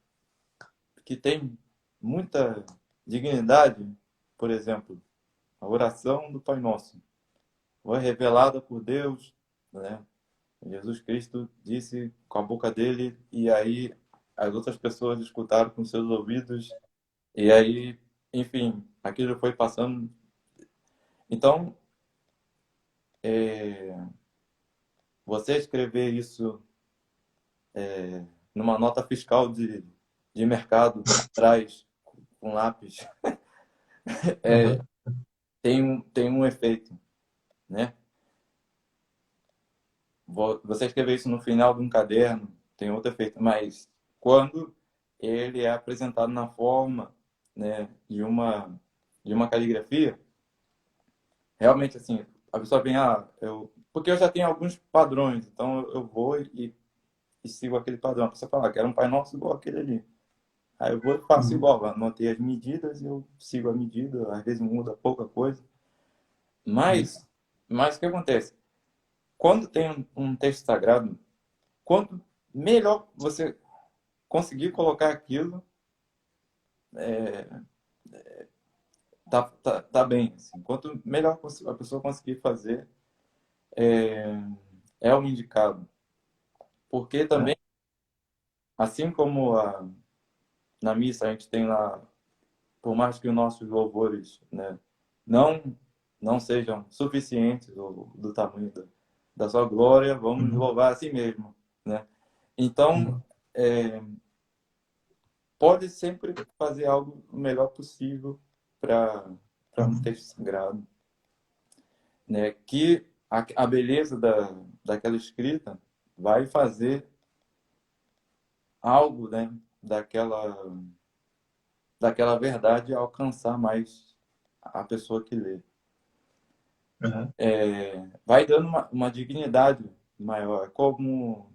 que tem muita dignidade, por exemplo, a oração do Pai Nosso, foi revelada por Deus, né? Jesus Cristo disse com a boca dele e aí as outras pessoas escutaram com seus ouvidos e aí, enfim, aquilo foi passando. Então, é, você escrever isso numa nota fiscal de mercado atrás com lápis é, Uhum. tem um efeito, né? Você escrever isso no final de um caderno tem outro efeito, mas quando ele é apresentado na forma, né, de uma caligrafia, realmente assim, a pessoa vem, porque eu já tenho alguns padrões, então eu vou e sigo aquele padrão. A pessoa fala, quero um Pai Nosso igual aquele ali. Aí eu vou e faço Uhum. igual, anotei as medidas e eu sigo a medida, às vezes muda pouca coisa. Uhum. Mas o que acontece? Quando tem um texto sagrado, quanto melhor você conseguir colocar aquilo, tá bem. Assim. Quanto melhor a pessoa conseguir fazer, é o indicado. Porque É. também, assim como na missa a gente tem lá, por mais que os nossos louvores, né, não, não sejam suficientes do tamanho da sua glória, vamos Uhum. louvar a si mesmo, né? Então, Uhum. pode sempre fazer algo o melhor possível para um Uhum. texto sagrado, né? Que a beleza daquela escrita vai fazer algo, né? Daquela verdade alcançar mais a pessoa que lê. Uhum. Vai dando uma dignidade maior, é como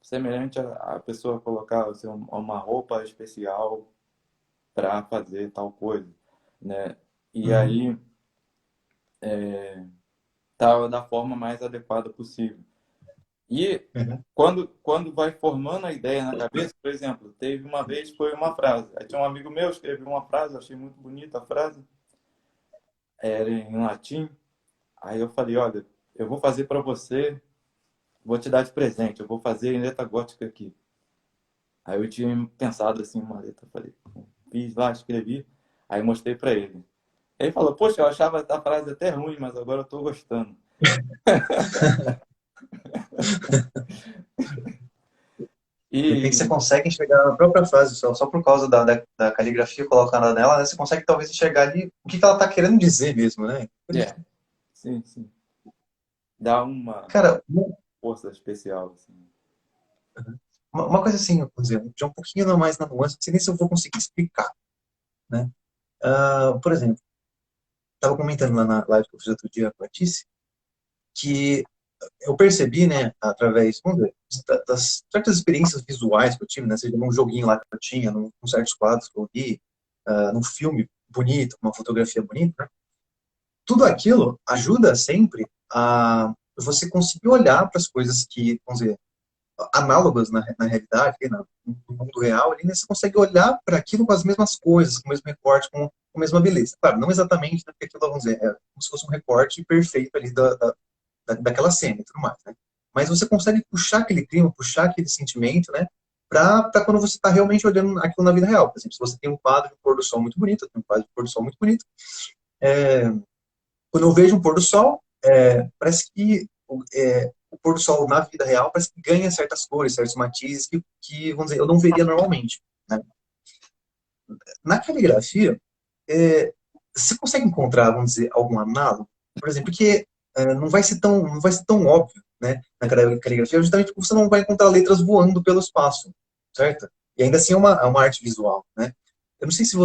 semelhante a pessoa colocar assim, uma roupa especial para fazer tal coisa, né? E Uhum. aí tá da forma mais adequada possível. E Uhum. quando vai formando a ideia na cabeça, por exemplo, teve uma vez foi uma frase. Aí tinha um amigo meu que escreveu uma frase, achei muito bonita a frase, era em latim. Aí eu falei, olha, eu vou fazer para você, vou te dar de presente, eu vou fazer em letra gótica aqui. Aí eu tinha pensado assim uma letra, falei, fiz lá, escrevi, aí mostrei para ele. Ele falou, poxa, eu achava a frase até ruim, mas agora eu estou gostando. De repente você E consegue enxergar a própria frase, só por causa da caligrafia colocada nela, né, você consegue talvez enxergar ali o que ela está querendo dizer mesmo, né? é, sim, sim. Dá uma Cara, força especial, assim. uma coisa assim, vamos dizer, já um pouquinho mais na nuance, não sei nem se eu vou conseguir explicar, né? Por exemplo, estava comentando lá na live que eu fiz outro dia com a Tice, que eu percebi, né, através, vamos ver, das certas experiências visuais que eu tive, né, seja num joguinho lá que eu tinha, num certos quadros que eu vi, num filme bonito, uma fotografia bonita, né? Tudo aquilo ajuda sempre a você conseguir olhar para as coisas que, vamos dizer, análogas na realidade, no mundo real, ali, né, você consegue olhar para aquilo com as mesmas coisas, com o mesmo recorte, com a mesma beleza. Claro, não exatamente, né, porque aquilo, vamos dizer, é como se fosse um recorte perfeito ali daquela cena e tudo mais, né? Mas você consegue puxar aquele clima, puxar aquele sentimento, né? Para quando você está realmente olhando aquilo na vida real. Por exemplo, se você tem um quadro de pôr do sol muito bonito, eu tenho um quadro de pôr do sol muito bonito, é, quando eu vejo um pôr do sol, parece que o pôr do sol na vida real parece que ganha certas cores, certos matizes que, vamos dizer, eu não veria normalmente, né? Na caligrafia, é, você consegue encontrar, vamos dizer, algum análogo? Por exemplo, porque não vai ser tão óbvio, né, na caligrafia, justamente porque você não vai encontrar letras voando pelo espaço, certo? E ainda assim é uma arte visual, né? Eu não sei se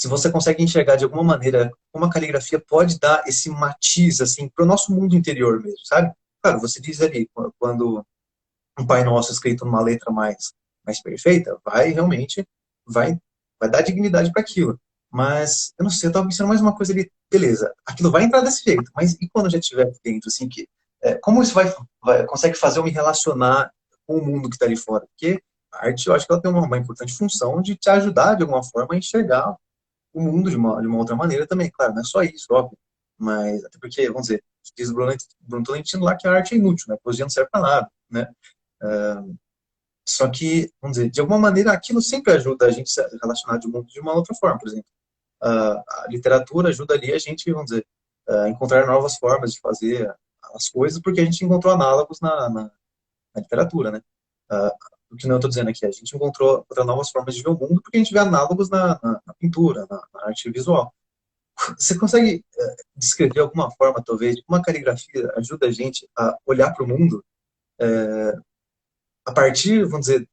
você consegue enxergar de alguma maneira como a caligrafia pode dar esse matiz, assim, para o nosso mundo interior mesmo, sabe? Claro, você diz ali, quando um Pai Nosso escrito numa letra mais perfeita, vai, vai dar dignidade para aquilo. Mas, eu não sei, eu estava pensando mais uma coisa ali, beleza, aquilo vai entrar desse jeito, mas e quando já estiver dentro, assim, como isso consegue fazer eu me relacionar com o mundo que está ali fora? Porque a arte, eu acho que ela tem uma importante função de te ajudar, de alguma forma, a enxergar o mundo de uma outra maneira também, claro, não é só isso, óbvio, mas, até porque, vamos dizer, diz o Bruno Tolentino lá que a arte é inútil, né? A poesia não serve para nada, né? Só que, vamos dizer, de alguma maneira aquilo sempre ajuda a gente a se relacionar de um mundo de uma outra forma. Por exemplo, a literatura ajuda ali a gente, vamos dizer, a encontrar novas formas de fazer as coisas, porque a gente encontrou análogos na literatura, né? O que não estou dizendo aqui, a gente encontrou novas formas de ver o mundo, porque a gente vê análogos na pintura, na arte visual. Você consegue descrever alguma forma, talvez, de como a caligrafia ajuda a gente a olhar para o mundo a partir, vamos dizer,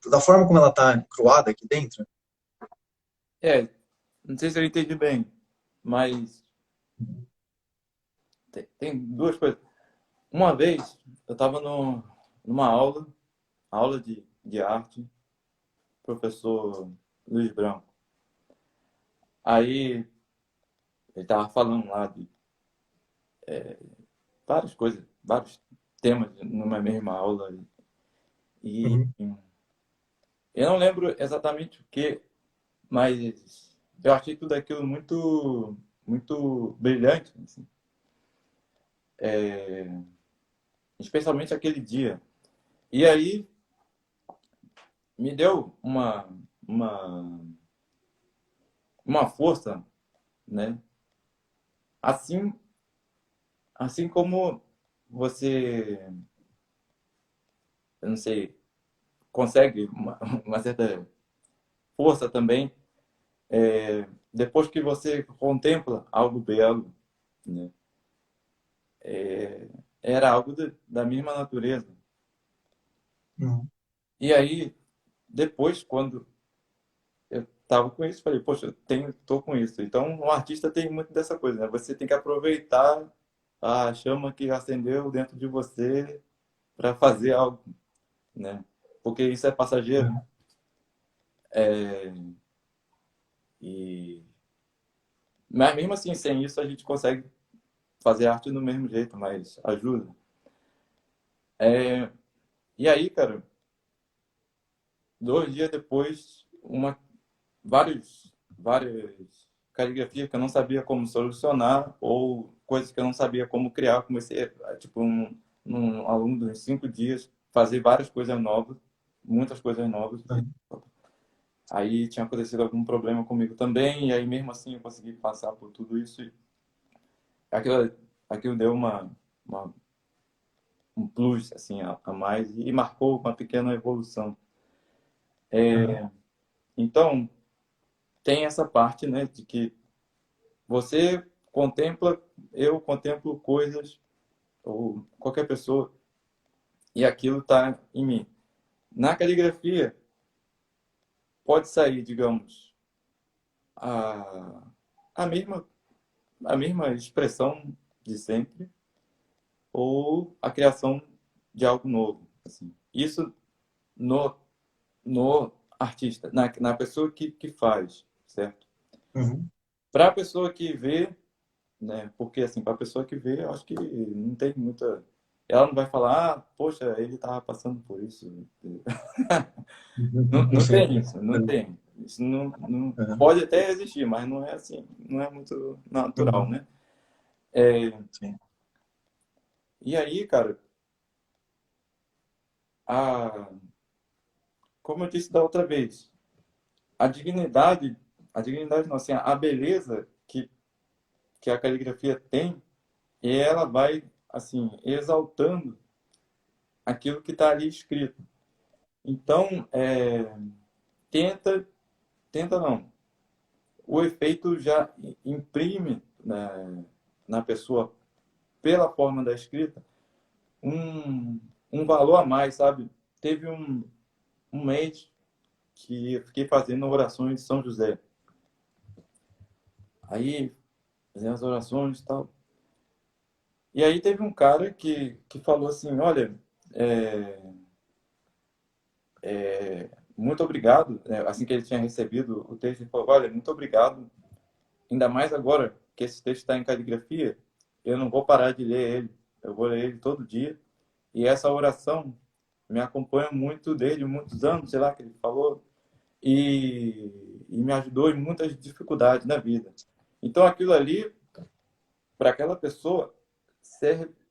da forma como ela está cruada aqui dentro? Não sei se eu entendi bem, mas tem duas coisas. Uma vez, eu estava numa aula de arte, professor Luiz Branco. Aí, ele estava falando lá de várias coisas, vários temas numa mesma aula. E Uhum. eu não lembro exatamente o que, mas eu achei tudo aquilo muito brilhante, assim. Especialmente aquele dia. E aí me deu uma, uma força, né? Assim, assim como você, eu não sei, consegue uma certa força também depois que você contempla algo belo, né? Era algo da mesma natureza. Uhum. E aí, depois, quando eu estava com isso, falei, poxa, tô com isso. Então, o artista tem muito dessa coisa, né? Você tem que aproveitar a chama que acendeu dentro de você para fazer algo, né? Porque isso é passageiro. Uhum. E mas mesmo assim, sem isso a gente consegue fazer arte do mesmo jeito, mas ajuda. E aí, cara, 2 dias depois, várias caligrafias que eu não sabia como solucionar ou coisas que eu não sabia como criar. Comecei, tipo, ao longo dos 5 dias, fazer várias coisas novas, muitas coisas novas. Uhum. Aí tinha acontecido algum problema comigo também, e aí mesmo assim eu consegui passar por tudo isso. E aquilo, aquilo deu uma um plus assim a mais e marcou uma pequena evolução. Uhum. Então, tem essa parte, né, de que você contempla, eu contemplo coisas, ou qualquer pessoa, e aquilo está em mim. Na caligrafia, pode sair, digamos, a, a, mesma, a mesma expressão de sempre, ou a criação de algo novo. Assim. Isso no, no artista, na pessoa que faz, certo? Uhum. Para a pessoa que vê, né? Porque assim, para a pessoa que vê, eu acho que não tem muita. Ela não vai falar, ah, poxa, ele estava passando por isso. Não, Uhum. não Sim. tem isso, não Uhum. tem. Isso não Uhum. pode até existir, mas não é assim, não é muito natural, Uhum. né? É, Sim. e aí, cara, a, como eu disse da outra vez, a dignidade, a dignidade não, assim, a beleza que a caligrafia tem, e ela vai, assim, exaltando aquilo que está ali escrito. Então, tenta, tenta não. O efeito já imprime na pessoa, pela forma da escrita, um valor a mais, sabe? Teve um mês que eu fiquei fazendo orações de São José. Aí, fazendo as orações e tal. E aí teve um cara que falou assim, olha, é, muito obrigado, né? Assim que ele tinha recebido o texto, ele falou, olha, muito obrigado, ainda mais agora que esse texto está em caligrafia, eu não vou parar de ler ele, eu vou ler ele todo dia. E essa oração me acompanha muito desde muitos anos, sei lá, que ele falou, e me ajudou em muitas dificuldades na vida. Então aquilo ali, para aquela pessoa,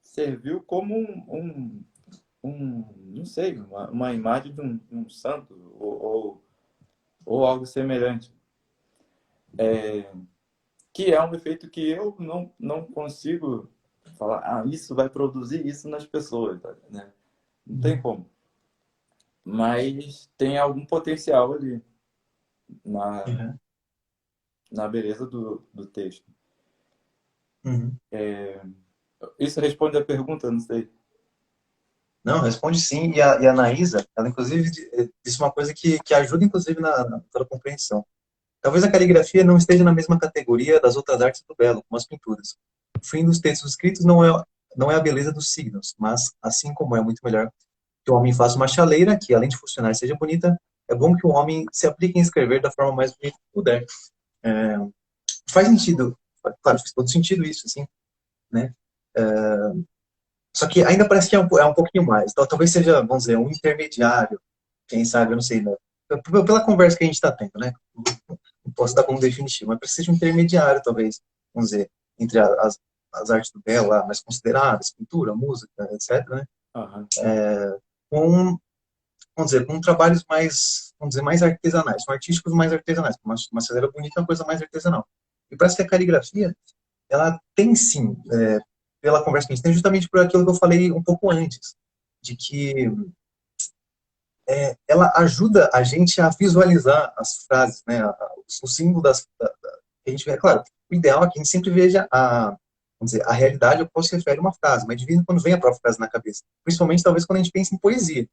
serviu como não sei, uma imagem de um santo ou algo semelhante. Que é um efeito que eu não consigo falar, ah, isso vai produzir isso nas pessoas, né? Não tem Uhum. como. Mas tem algum potencial ali na, Uhum. na beleza do texto. Uhum. Isso responde a pergunta, não sei. Não, responde sim. E a Anaísa, ela inclusive disse uma coisa que ajuda inclusive na toda a compreensão. Talvez a caligrafia não esteja na mesma categoria das outras artes do belo, como as pinturas. O fim dos textos escritos não é não é a beleza dos signos, mas assim como é muito melhor que o homem faça uma chaleira que, além de funcionar, seja bonita, é bom que o homem se aplique em escrever da forma mais bonita que puder. É, faz sentido, claro, faz todo sentido isso, assim, né? Só que ainda parece que é um pouquinho mais. Então, talvez seja, vamos dizer, um intermediário, quem sabe, eu não sei, né? Pela conversa que a gente está tendo, né? Não posso dar como definitivo, mas precisa de um intermediário, talvez, vamos dizer, entre as artes do belo, lá, mais consideradas, pintura, música, etc., né? Aham. Com, vamos dizer, com trabalhos mais, vamos dizer, mais artesanais, com artísticos mais artesanais. Uma celeira bonita é uma coisa mais artesanal. E parece que a caligrafia, ela tem sim, pela conversa que a gente tem, justamente por aquilo que eu falei um pouco antes, de que ela ajuda a gente a visualizar as frases, né, o símbolo que a gente vê. Claro, o ideal é que a gente sempre veja vamos dizer, a realidade ao qual se refere uma frase, mas de vez em quando vem a própria frase na cabeça. Principalmente, talvez, quando a gente pensa em poesia,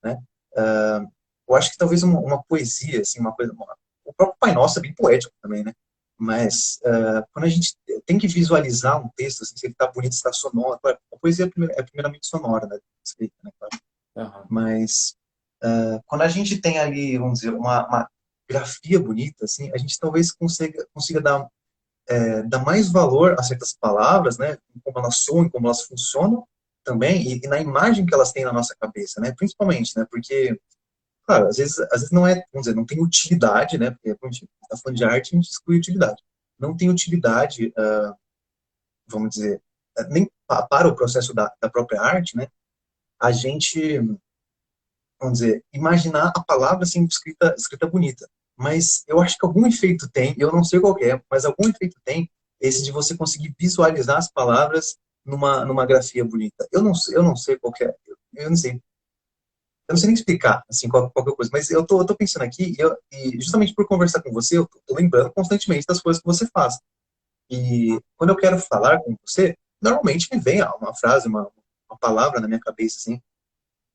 né? Eu acho que talvez uma poesia, assim, o próprio Pai Nosso é bem poético também, né? Mas quando a gente tem que visualizar um texto, assim, se ele está bonito, se está sonoro, claro, a poesia é primeiramente sonora, né? Escrita, né? Claro. Aham. Mas quando a gente tem ali, vamos dizer, uma grafia bonita, assim, a gente talvez consiga dar mais valor a certas palavras, né? Em como elas soam, em como elas funcionam também, e na imagem que elas têm na nossa cabeça, né? Principalmente, né? Porque claro, às vezes não é, vamos dizer, não tem utilidade, né? Porque quando a gente está falando de arte, a gente exclui utilidade. Não tem utilidade, vamos dizer, nem para o processo da própria arte, né? A gente, vamos dizer, imaginar a palavra sendo escrita bonita. Mas eu acho que algum efeito tem, eu não sei qual é, mas algum efeito tem esse de você conseguir visualizar as palavras numa grafia bonita. Eu não sei qual é, eu não sei. Eu não sei nem explicar, assim, qualquer coisa, mas eu tô pensando aqui, e justamente por conversar com você, eu tô lembrando constantemente das coisas que você faz. E quando eu quero falar com você, normalmente me vem uma frase, uma palavra na minha cabeça, assim.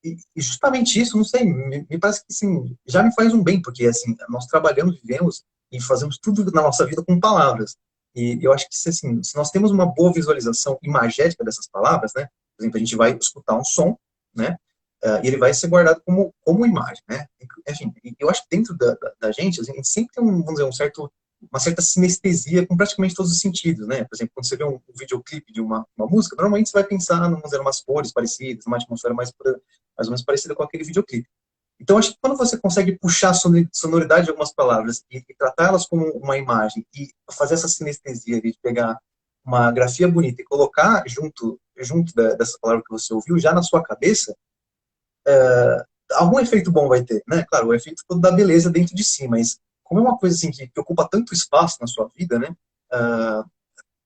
E justamente isso, não sei, me parece que, assim, já me faz um bem, porque, assim, nós trabalhamos, vivemos e fazemos tudo na nossa vida com palavras. E eu acho que, assim, se nós temos uma boa visualização imagética dessas palavras, né? Por exemplo, a gente vai escutar um som, né? E ele vai ser guardado como imagem, né? Enfim, eu acho que dentro da gente, assim, a gente sempre tem vamos dizer, uma certa sinestesia com praticamente todos os sentidos, né? Por exemplo, quando você vê um videoclipe de uma música, normalmente você vai pensar, vamos dizer, umas cores parecidas, uma atmosfera mais ou menos parecida com aquele videoclipe. Então, acho que quando você consegue puxar a sonoridade de algumas palavras e tratá-las como uma imagem e fazer essa sinestesia de pegar uma grafia bonita e colocar junto dessa palavra que você ouviu já na sua cabeça, algum efeito bom vai ter, né? Claro, o efeito todo da beleza dentro de si, mas como é uma coisa assim que ocupa tanto espaço na sua vida, né?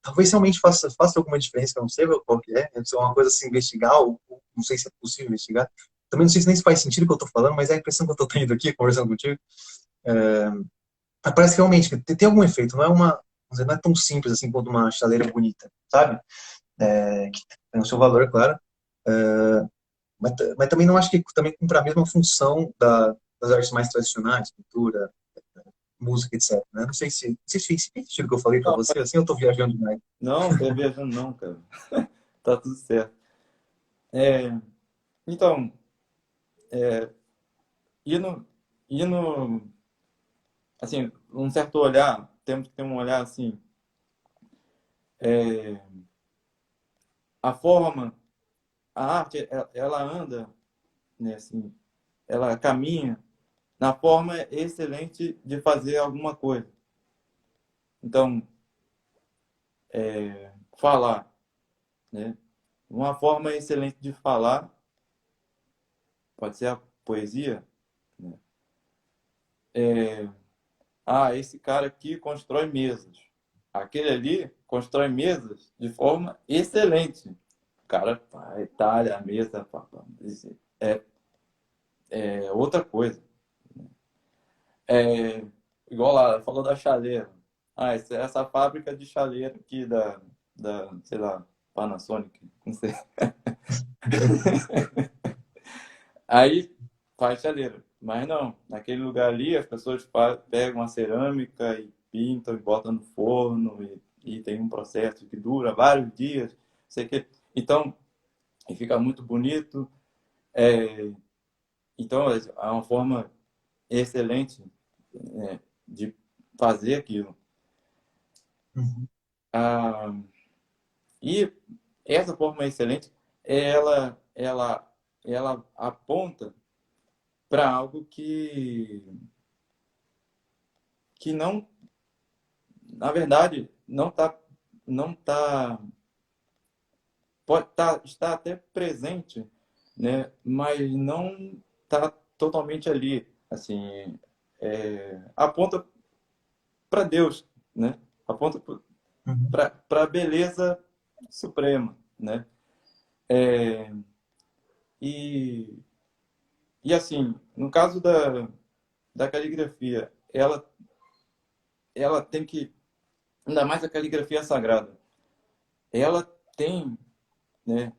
Talvez realmente faça alguma diferença, que eu não sei qual que é, se é uma coisa a se investigar, ou não sei se é possível investigar. Também não sei se nem se faz sentido o que eu estou falando, mas é a impressão que eu estou tendo aqui, conversando contigo. Mas parece realmente que tem algum efeito, não é não é tão simples assim quanto uma chaleira bonita, sabe? Que tem o seu valor, claro. Mas também não acho que também cumpre a mesma função das artes mais tradicionais, pintura, música, etc. Né? Não sei se fez sentido o que eu falei para Não, você, assim eu estou viajando demais. não, tô viajando não, cara. Tá tudo certo. É, então, indo, indo, assim, um certo olhar, temos que ter um olhar assim, é, a forma, a arte, ela anda, né, assim, ela caminha na forma excelente de fazer alguma coisa. Então, falar, né? Uma forma excelente de falar pode ser a poesia, né? Esse cara aqui constrói mesas. Aquele ali constrói mesas de forma excelente. O cara vai, talha a mesa, é, é outra coisa. É, igual lá, falou da chaleira. Essa fábrica de chaleira aqui sei lá, Panasonic, não sei. Aí faz chaleira. Mas não, naquele lugar ali as pessoas pegam a cerâmica e pintam e botam no forno e tem um processo que dura vários dias, sei que. Então, e fica muito bonito. É, então, é uma forma excelente, né, de fazer aquilo. Uhum. Ah, e essa forma excelente, ela aponta para algo que não, na verdade, não tá, pode estar até presente, né? Mas não está totalmente ali, assim, aponta para Deus, né? Aponta Uhum. para a beleza suprema, né? E, e assim, no caso da caligrafia, ela tem que, ainda mais a caligrafia sagrada, ela tem, né,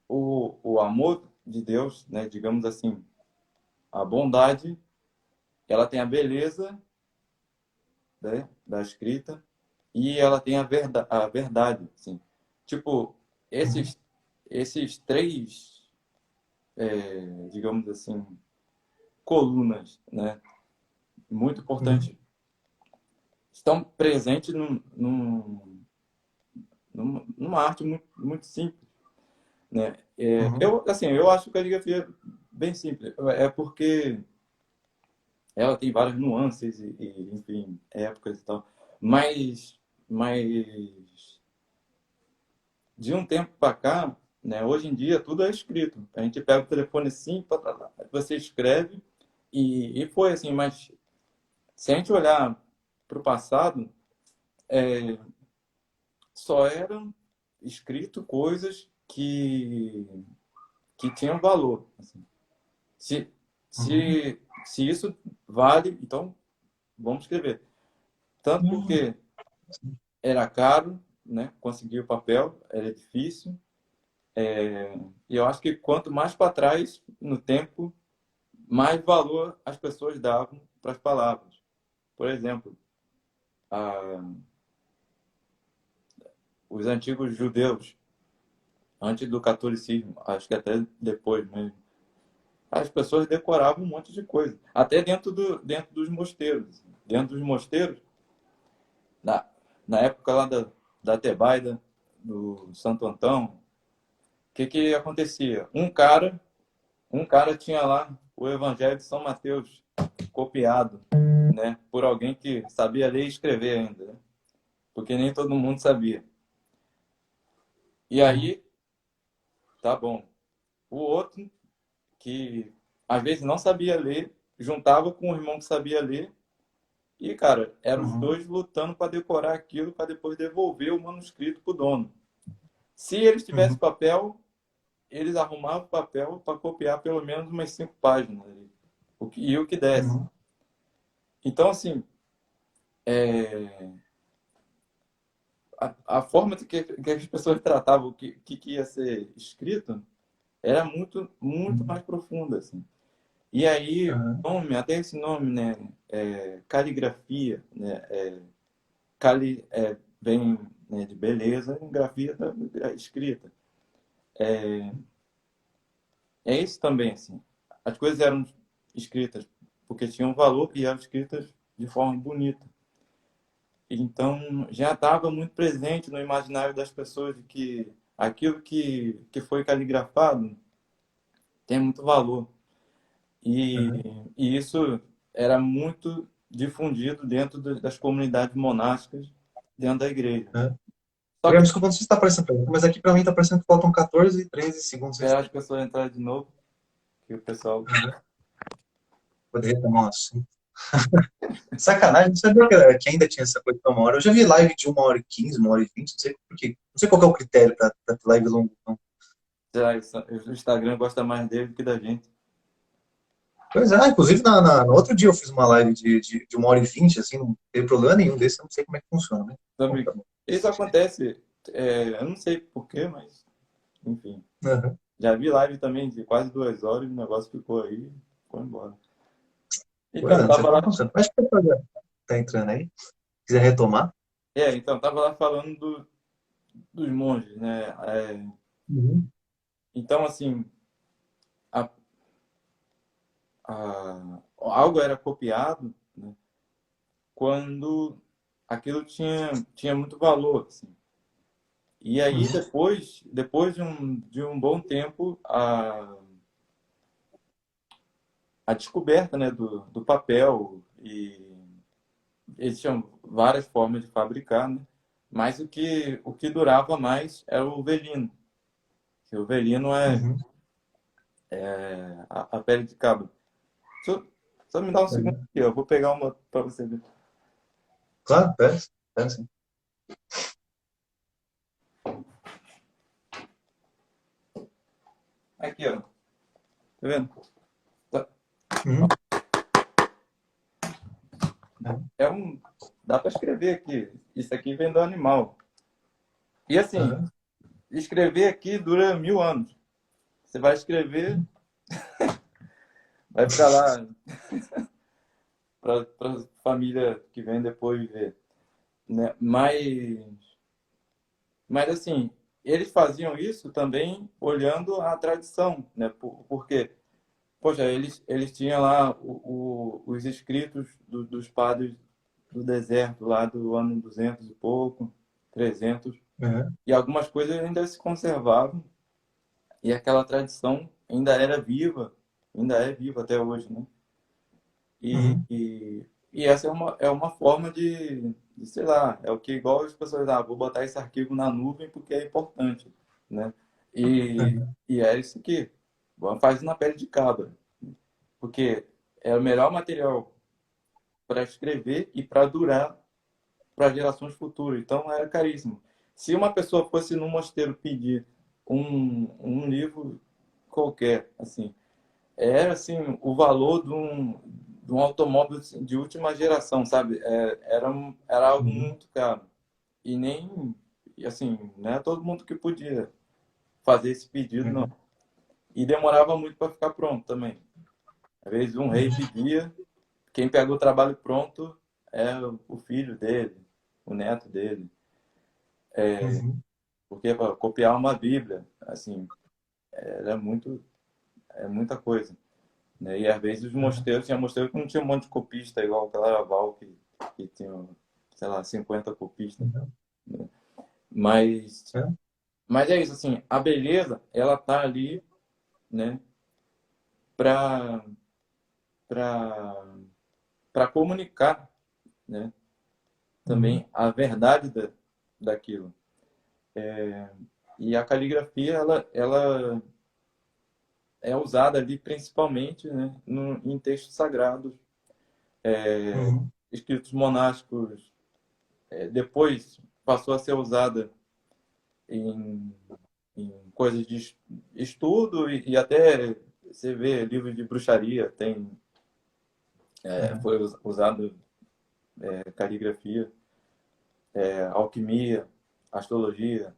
o amor de Deus, né, digamos assim, a bondade, ela tem a beleza, né, da escrita e ela tem a verdade, assim. Tipo, Uhum. esses três, digamos assim, colunas, né, muito Uhum. importantes, estão presentes numa arte muito, muito simples, né? Uhum. Assim, eu acho a caligrafia bem simples. É porque ela tem várias nuances enfim, épocas e tal. Mas de um tempo para cá, né, hoje em dia tudo é escrito. A gente pega o telefone assim, você escreve e foi assim. Mas se a gente olhar para o passado, só eram escrito coisas que tinham valor. Assim. Se, Uhum. se isso vale, então vamos escrever. Tanto Uhum. porque era caro, né? Conseguir o papel era difícil. E eu acho que quanto mais para trás no tempo, mais valor as pessoas davam para as palavras. Por exemplo, a, os antigos judeus, antes do catolicismo, acho que até depois mesmo, as pessoas decoravam um monte de coisa, até dentro dos mosteiros. Dentro dos mosteiros, na, na época lá da Tebaida, do Santo Antão, que acontecia? Um cara tinha lá o Evangelho de São Mateus copiado, né, por alguém que sabia ler e escrever ainda, né? Porque nem todo mundo sabia. E Uhum. aí, tá bom. O outro, que às vezes não sabia ler, juntava com o irmão que sabia ler, e, cara, eram os Uhum. dois lutando para decorar aquilo, para depois devolver o manuscrito para o dono. Se eles tivessem Uhum. papel, eles arrumavam papel para copiar pelo menos umas 5 páginas ali, e o que desse. Uhum. Então, assim, a forma que as pessoas tratavam que ia ser escrito era muito, muito Uhum. mais profunda, assim. E aí, Uhum. nome, até esse nome, né, caligrafia, né, cali, vem, né, de beleza, e grafia da escrita. É isso também, assim. As coisas eram escritas porque tinham valor e eram escritas de forma bonita. Então, já estava muito presente no imaginário das pessoas de que aquilo que foi caligrafado tem muito valor. E, Uhum. e isso era muito difundido dentro das comunidades monásticas dentro da igreja. Uhum. Só Guilherme, que desculpa, não sei se está aparecendo para mim, mas aqui para mim está aparecendo que faltam 14 e 13 segundos de as tempo. pessoas entraram de novo, que o pessoal. Uhum. Poderia tomar um assunto. Sacanagem, não sabia que ainda tinha essa coisa de uma hora. Eu já vi live de 1h15, 1h20, não sei por quê. Não sei qual que é o critério para ter live longa. Não. O Instagram gosta mais dele do que da gente. Pois é, inclusive no outro dia eu fiz uma live de 1h20, assim, não teve problema nenhum desse, eu não sei como é que funciona, né? Bom, tá Sabe? bom. Isso acontece, eu não sei porquê, mas enfim. Uhum. Já vi live também de quase 2 horas e o negócio ficou aí, foi embora. Pois Então, é, não sei tava como lá, funciona. Acho que o pessoal já tá entrando aí. Quiser retomar. então, tava lá falando dos monges, né? Uhum. Então, assim, a, algo era copiado, né, quando aquilo tinha muito valor, assim. E aí, Uhum. depois de um bom tempo, a descoberta, né, do papel, e existiam várias formas de fabricar, né? Mas o que durava mais era o velino. Que o velino Uhum. é a pele de cabra. Só, só me dá um segundo Uhum. aqui, eu vou pegar uma para você ver. Claro, pera, pera sim. Aqui, ó. Tá vendo? Tá- Uhum. Uhum. É um, dá para escrever aqui. Isso aqui vem do animal. E assim, Uhum. escrever aqui dura 1000 anos. Você vai escrever, vai ficar lá para a família que vem depois ver, né? Mas assim, eles faziam isso também olhando a tradição, né? Porque, poxa, eles tinham lá os escritos dos padres do deserto, lá do ano 200 e pouco, 300, Uhum. e algumas coisas ainda se conservavam, e aquela tradição ainda era viva, ainda é viva até hoje, né? E, Uhum. e, e essa é uma forma sei lá, é o que igual as pessoas, vou botar esse arquivo na nuvem porque é importante, né? Uhum. E é isso que faz na pele de cabra, porque é o melhor material para escrever e para durar para gerações futuras. Então era caríssimo. Se uma pessoa fosse no mosteiro pedir um livro qualquer, assim, era assim o valor de um automóvel assim, de última geração, sabe? Era algo Uhum. muito caro. E nem, e assim, não é todo mundo que podia fazer esse pedido, não. Uhum. E demorava muito para ficar pronto também. Às vezes um rei pedia, quem pega o trabalho pronto é o filho dele, o neto dele. Uhum. Porque para copiar uma Bíblia, assim, é muita coisa, né? E às vezes os Uhum. mosteiros, tinha mosteiro que não tinha um monte de copista, igual aquela Claraval, que tinha, sei lá, 50 copistas, Uhum. né? Mas, É. mas é isso, assim, a beleza, ela tá ali, né, para para para comunicar, né, Uhum. também a verdade daquilo. E a caligrafia, ela é usada ali principalmente, né, em textos sagrados, Uhum. escritos monásticos. Depois passou a ser usada em, em coisas de estudo e até você vê livros de bruxaria, Uhum. foi usado caligrafia, alquimia, astrologia,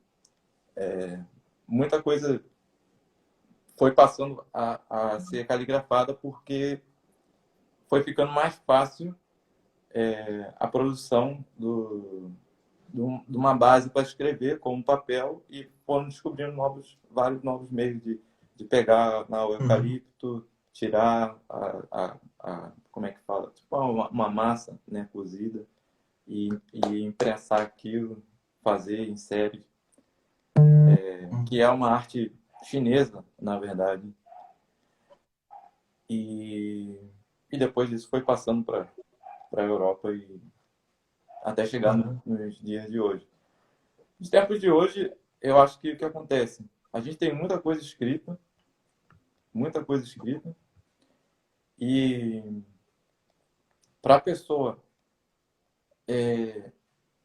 muita coisa foi passando a ser caligrafada porque foi ficando mais fácil a produção de uma base para escrever com um papel e foram descobrindo vários novos meios de pegar na o Uhum. eucalipto, tirar como é que fala? Tipo uma massa, né, cozida e imprensar aquilo, fazer em série, que Uhum. é uma arte chinesa, na verdade. E, e depois isso foi passando para a Europa e até chegar Uhum. nos dias de hoje. Nos tempos de hoje, eu acho que o que acontece? A gente tem muita coisa escrita, e para a pessoa,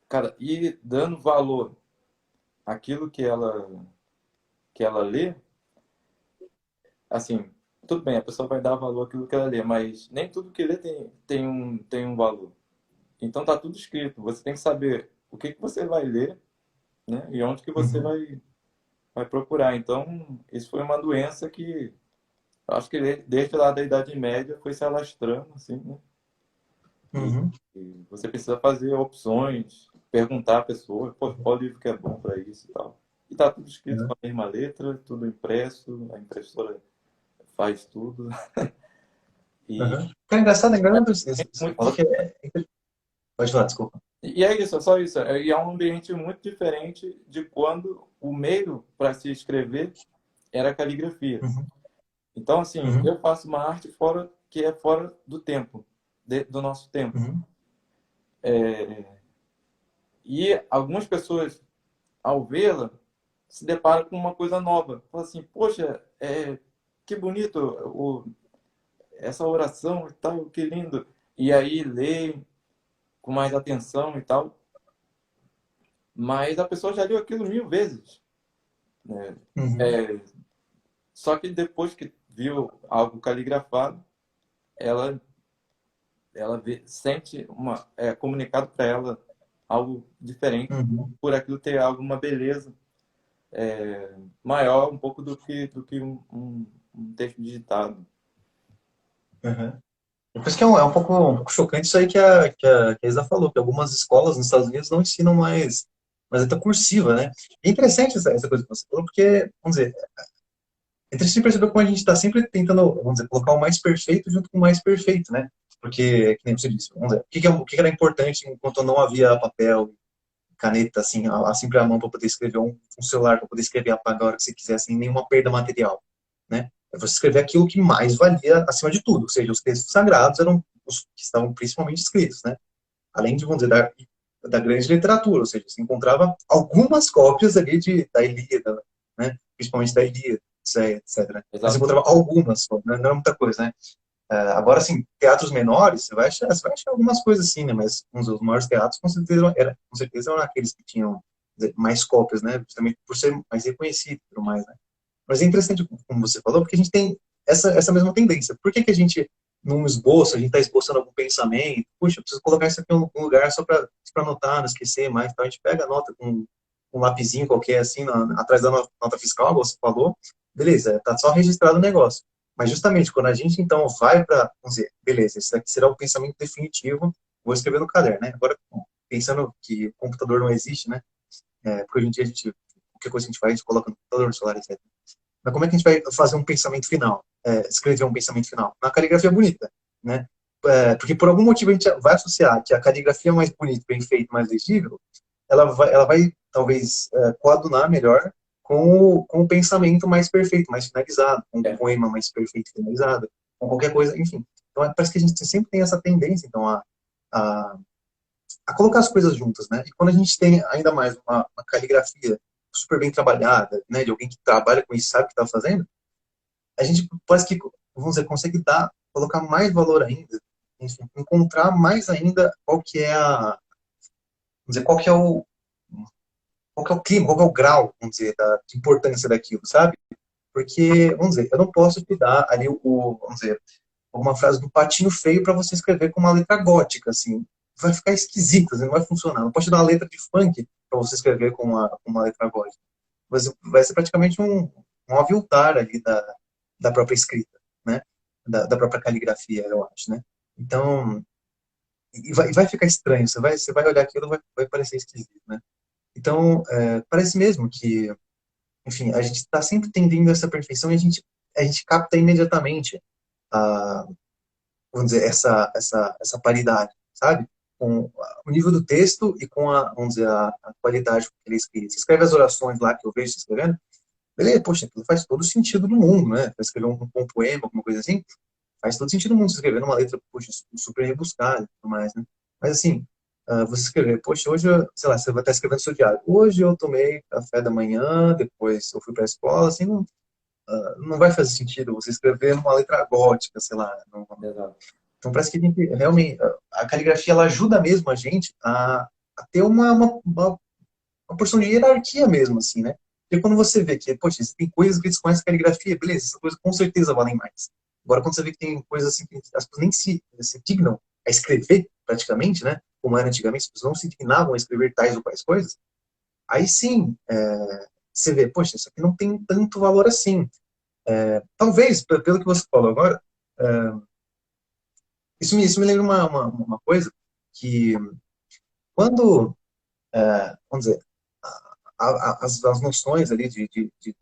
cara, ir dando valor àquilo que ela lê, assim, tudo bem, a pessoa vai dar valor àquilo que ela lê, mas nem tudo que lê tem um valor. Então tá tudo escrito, você tem que saber o que você vai ler, né? E onde que você Uhum. vai procurar. Então, isso foi uma doença que eu acho que desde lá da Idade Média foi se alastrando, assim, né? E, Uhum. e você precisa fazer opções, perguntar à pessoa, pô, qual livro que é bom para isso e tal. E tá tudo escrito Uhum. com a mesma letra, tudo impresso, a impressora faz tudo. E Uhum. Cara, engraçado, agora você muito falou que pode falar, desculpa. E é isso, é só isso. E é um ambiente muito diferente de quando o meio para se escrever era a caligrafia. Uhum. Então, assim, Uhum. eu faço uma arte fora que é fora do tempo, do nosso tempo. Uhum. E algumas pessoas, ao vê-la, se deparam com uma coisa nova. Falam assim, poxa, que bonito essa oração e tal, que lindo. E aí leem com mais atenção e tal. Mas a pessoa já leu aquilo 1000 vezes, né? Uhum. É, Só que depois que viu algo caligrafado, ela, sente comunicado para ela algo diferente, Uhum. por aquilo ter alguma beleza maior um pouco do que um texto digitado. Uhum. Por isso que é um pouco chocante isso aí que a Isa falou, que algumas escolas nos Estados Unidos não ensinam mais letra cursiva, né? É interessante essa coisa que você falou, porque, vamos dizer, é interessante perceber como a gente está sempre tentando, vamos dizer, colocar o mais perfeito junto com o mais perfeito, né? Porque, que nem você disse, vamos dizer, o que era importante enquanto não havia papel, caneta, assim, sempre à mão para poder escrever, um celular para poder escrever e apagar a hora que você quiser, sem nenhuma perda material, né? É você escrever aquilo que mais valia acima de tudo, ou seja, os textos sagrados eram os que estavam principalmente escritos, né? Além de, vamos dizer, da grande literatura, ou seja, você encontrava algumas cópias ali da Ilíada, né? Principalmente da Ilíada, etc. Mas você Exato. encontrava algumas, só, né? Não era muita coisa, né? Agora, assim, teatros menores, você vai achar algumas coisas assim, né? Mas os maiores teatros, com certeza eram aqueles que tinham mais cópias, né? Justamente por ser mais reconhecido e tudo mais, né? Mas é interessante, como você falou, porque a gente tem essa mesma tendência. Por que a gente, num esboço, a gente está esboçando algum pensamento? Puxa, eu preciso colocar isso aqui em um lugar só para anotar, não esquecer mais. Então a gente pega a nota com um lapisinho qualquer, assim, atrás da nota fiscal, como você falou. Beleza, tá só registrado o negócio. Mas justamente quando a gente, então, vai para, vamos dizer, beleza, esse aqui será o pensamento definitivo, vou escrever no caderno, né? Agora, pensando que o computador não existe, né? Porque hoje em dia qualquer coisa que a gente faz, a gente coloca no computador, no celular, etc. Mas como é que a gente vai fazer um pensamento final? Escrever um pensamento final? Na caligrafia bonita, né? Porque por algum motivo a gente vai associar que a caligrafia mais bonita, bem feita, mais legível, ela vai talvez coadunar melhor com o pensamento mais perfeito, mais finalizado, com o É, poema mais perfeito e finalizado, com qualquer coisa, enfim. Então parece que a gente sempre tem essa tendência, então, a, a colocar as coisas juntas, né? E quando a gente tem ainda mais uma caligrafia super bem trabalhada, né, de alguém que trabalha com isso, sabe o que está fazendo, a gente parece que, vamos dizer, consegue colocar mais valor ainda, enfim, encontrar mais ainda vamos dizer, qual que é o clima, qual que é o grau, vamos dizer, de importância daquilo, sabe? Porque, vamos dizer, eu não posso te dar ali vamos dizer, alguma frase do Patinho Feio para você escrever com uma letra gótica, assim. Vai ficar esquisito, assim, não vai funcionar. Não pode te dar uma letra de funk para você escrever com uma letra gótica. Vai ser praticamente um aviltar ali da própria escrita, né? Da própria caligrafia, eu acho, né? Então, e vai ficar estranho. Você vai olhar aquilo e vai parecer esquisito, né? Então, parece mesmo que, enfim, a gente está sempre tendendo a essa perfeição e a gente capta imediatamente a, vamos dizer, essa paridade, sabe? Com o nível do texto e com vamos dizer, a qualidade que ele escreve. Você escreve as orações lá que eu vejo você escrevendo, beleza, poxa, aquilo faz todo sentido do mundo, né? Para escrever um poema, alguma coisa assim, faz todo sentido do mundo. Você escrever uma letra, poxa, super rebuscada e tudo mais, né? Mas assim, você escrever, poxa, hoje, sei lá, você vai estar escrevendo seu diário. Hoje eu tomei café da manhã, depois eu fui para a escola, assim, não vai fazer sentido você escrever numa letra gótica, sei lá. exato. Então parece que a gente realmente, a caligrafia ela ajuda mesmo a gente a ter uma porção de hierarquia mesmo, assim, né? Porque quando você vê que, poxa, tem coisas que com essa caligrafia, beleza, essas coisas com certeza valem mais. Agora, quando você vê que tem coisas assim que as pessoas nem se dignam a escrever, praticamente, né? Como era antigamente, as pessoas não se dignavam a escrever tais ou quais coisas, aí sim, você vê, poxa, isso aqui não tem tanto valor assim. Talvez, pelo que você falou agora, é, isso me lembra uma coisa que quando, vamos dizer, as noções ali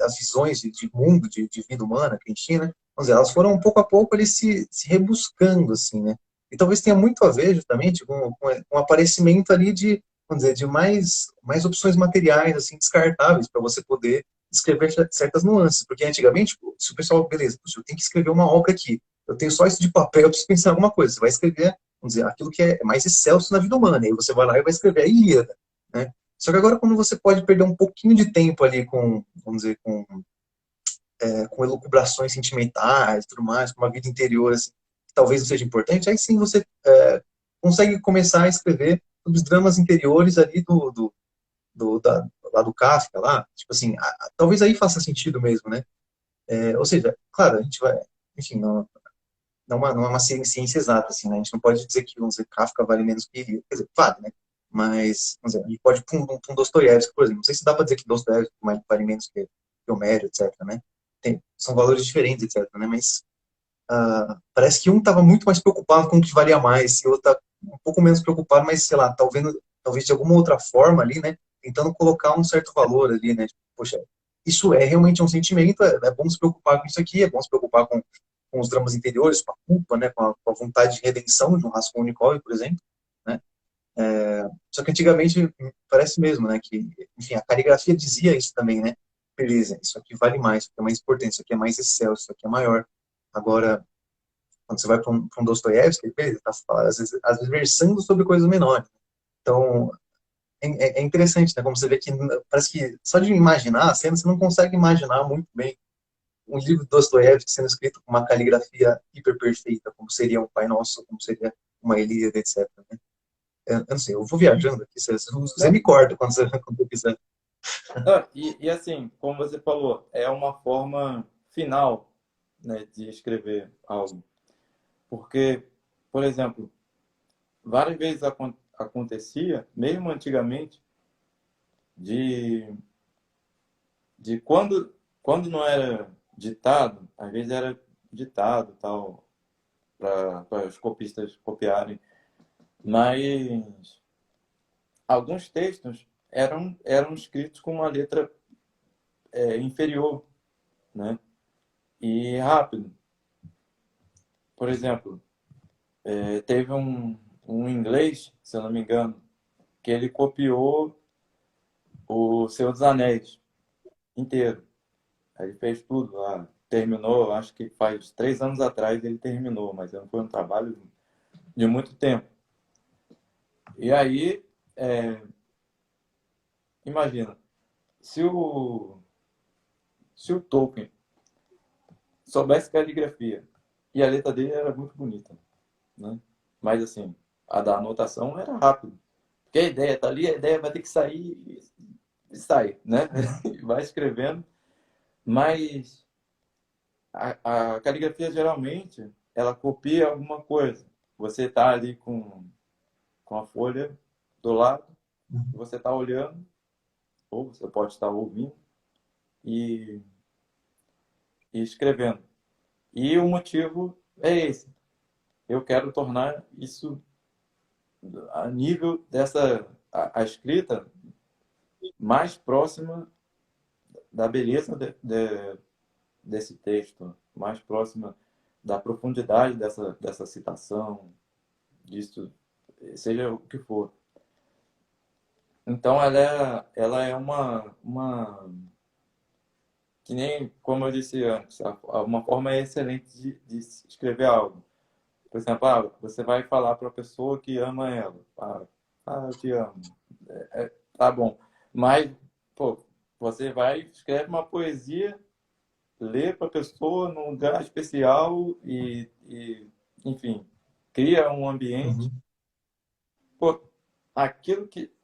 as visões de mundo, de vida humana que a gente tinha, né? Vamos dizer, elas foram pouco a pouco ali se rebuscando, assim, né? E talvez tenha muito a ver justamente com o aparecimento ali vamos dizer, de mais opções materiais, assim, descartáveis, para você poder escrever certas nuances. Porque antigamente, pô, se o pessoal, beleza, eu tenho que escrever uma obra aqui, eu tenho só isso de papel, eu preciso pensar em alguma coisa. Você vai escrever, vamos dizer, aquilo que é mais excelso na vida humana. E aí você vai lá e vai escrever a Ilíada, né? Só que agora, quando você pode perder um pouquinho de tempo ali vamos dizer, com elucubrações sentimentais e tudo mais, com uma vida interior, assim, que talvez não seja importante, aí sim você consegue começar a escrever sobre os dramas interiores ali lá do Kafka, lá. Tipo assim, talvez aí faça sentido mesmo, né? Ou seja, claro, a gente vai, enfim, não é uma ciência exata, assim, né? A gente não pode dizer que, vamos dizer, Kafka vale menos que Ilíada. Quer dizer, vale, né? Mas, vamos dizer, a gente pode para um Dostoiévski, por exemplo. Não sei se dá para dizer que Dostoiévski vale menos que Homero, etc, né? São valores diferentes, etc, né? Mas parece que um estava muito mais preocupado com o que valia mais, e o outro está um pouco menos preocupado, mas, sei lá, talvez de alguma outra forma ali, né? Tentando colocar um certo valor ali, né? Tipo, poxa, isso é realmente um sentimento, é bom se preocupar com isso aqui, é bom se preocupar com os dramas interiores, com a culpa, né? Com a vontade de redenção de um Raskolnikov, por exemplo, né? Só que antigamente parece mesmo, né? Que, enfim, a caligrafia dizia isso também, né? Beleza, isso aqui vale mais, isso aqui é mais importante, isso aqui é mais excelso, isso aqui é maior. Agora, quando você vai para um Dostoiévski, ele está às vezes versando sobre coisas menores. Então, é interessante, né? Como você vê que parece que só de imaginar a cena, você não consegue imaginar muito bem um livro de Dostoiévski sendo escrito com uma caligrafia hiper perfeita, como seria um Pai Nosso, como seria uma Ilíada, etc. Né? Eu não sei, eu vou viajando aqui, você Não, me corta quando eu quiser. não, e assim, como você falou, é uma forma final, né, de escrever algo. Porque, por exemplo, várias vezes acontecia, mesmo antigamente, de, de quando não era ditado, às vezes era ditado tal, para os copistas copiarem, mas alguns textos eram escritos com uma letra inferior, né? E rápido. Por exemplo, teve um inglês, se eu não me engano, que ele copiou o Senhor dos Anéis inteiro. Aí ele fez tudo lá. Terminou, acho que faz 3 anos atrás ele terminou, mas não foi um trabalho de muito tempo. E aí, é, imagina, se o, se o Tolkien soubesse caligrafia, e a letra dele era muito bonita, né? Mas assim, a da anotação era rápido. Porque a ideia tá ali, a ideia vai ter que sair e sai, né? Vai escrevendo, mas a caligrafia geralmente ela copia alguma coisa. Você está ali com a folha do lado, e você está olhando, ou você pode estar ouvindo e, e escrevendo. E o motivo é esse. Eu quero tornar isso a nível a escrita mais próxima da beleza desse texto, mais próxima da profundidade dessa citação, disso, seja o que for. Então, ela é que nem, como eu disse antes, uma forma excelente de escrever algo. Por exemplo, você vai falar para a pessoa que ama ela. Eu te amo. Tá bom. Mas, pô, você vai, escreve uma poesia, lê para a pessoa num lugar especial enfim, cria um ambiente. Uhum, Pô, aquilo que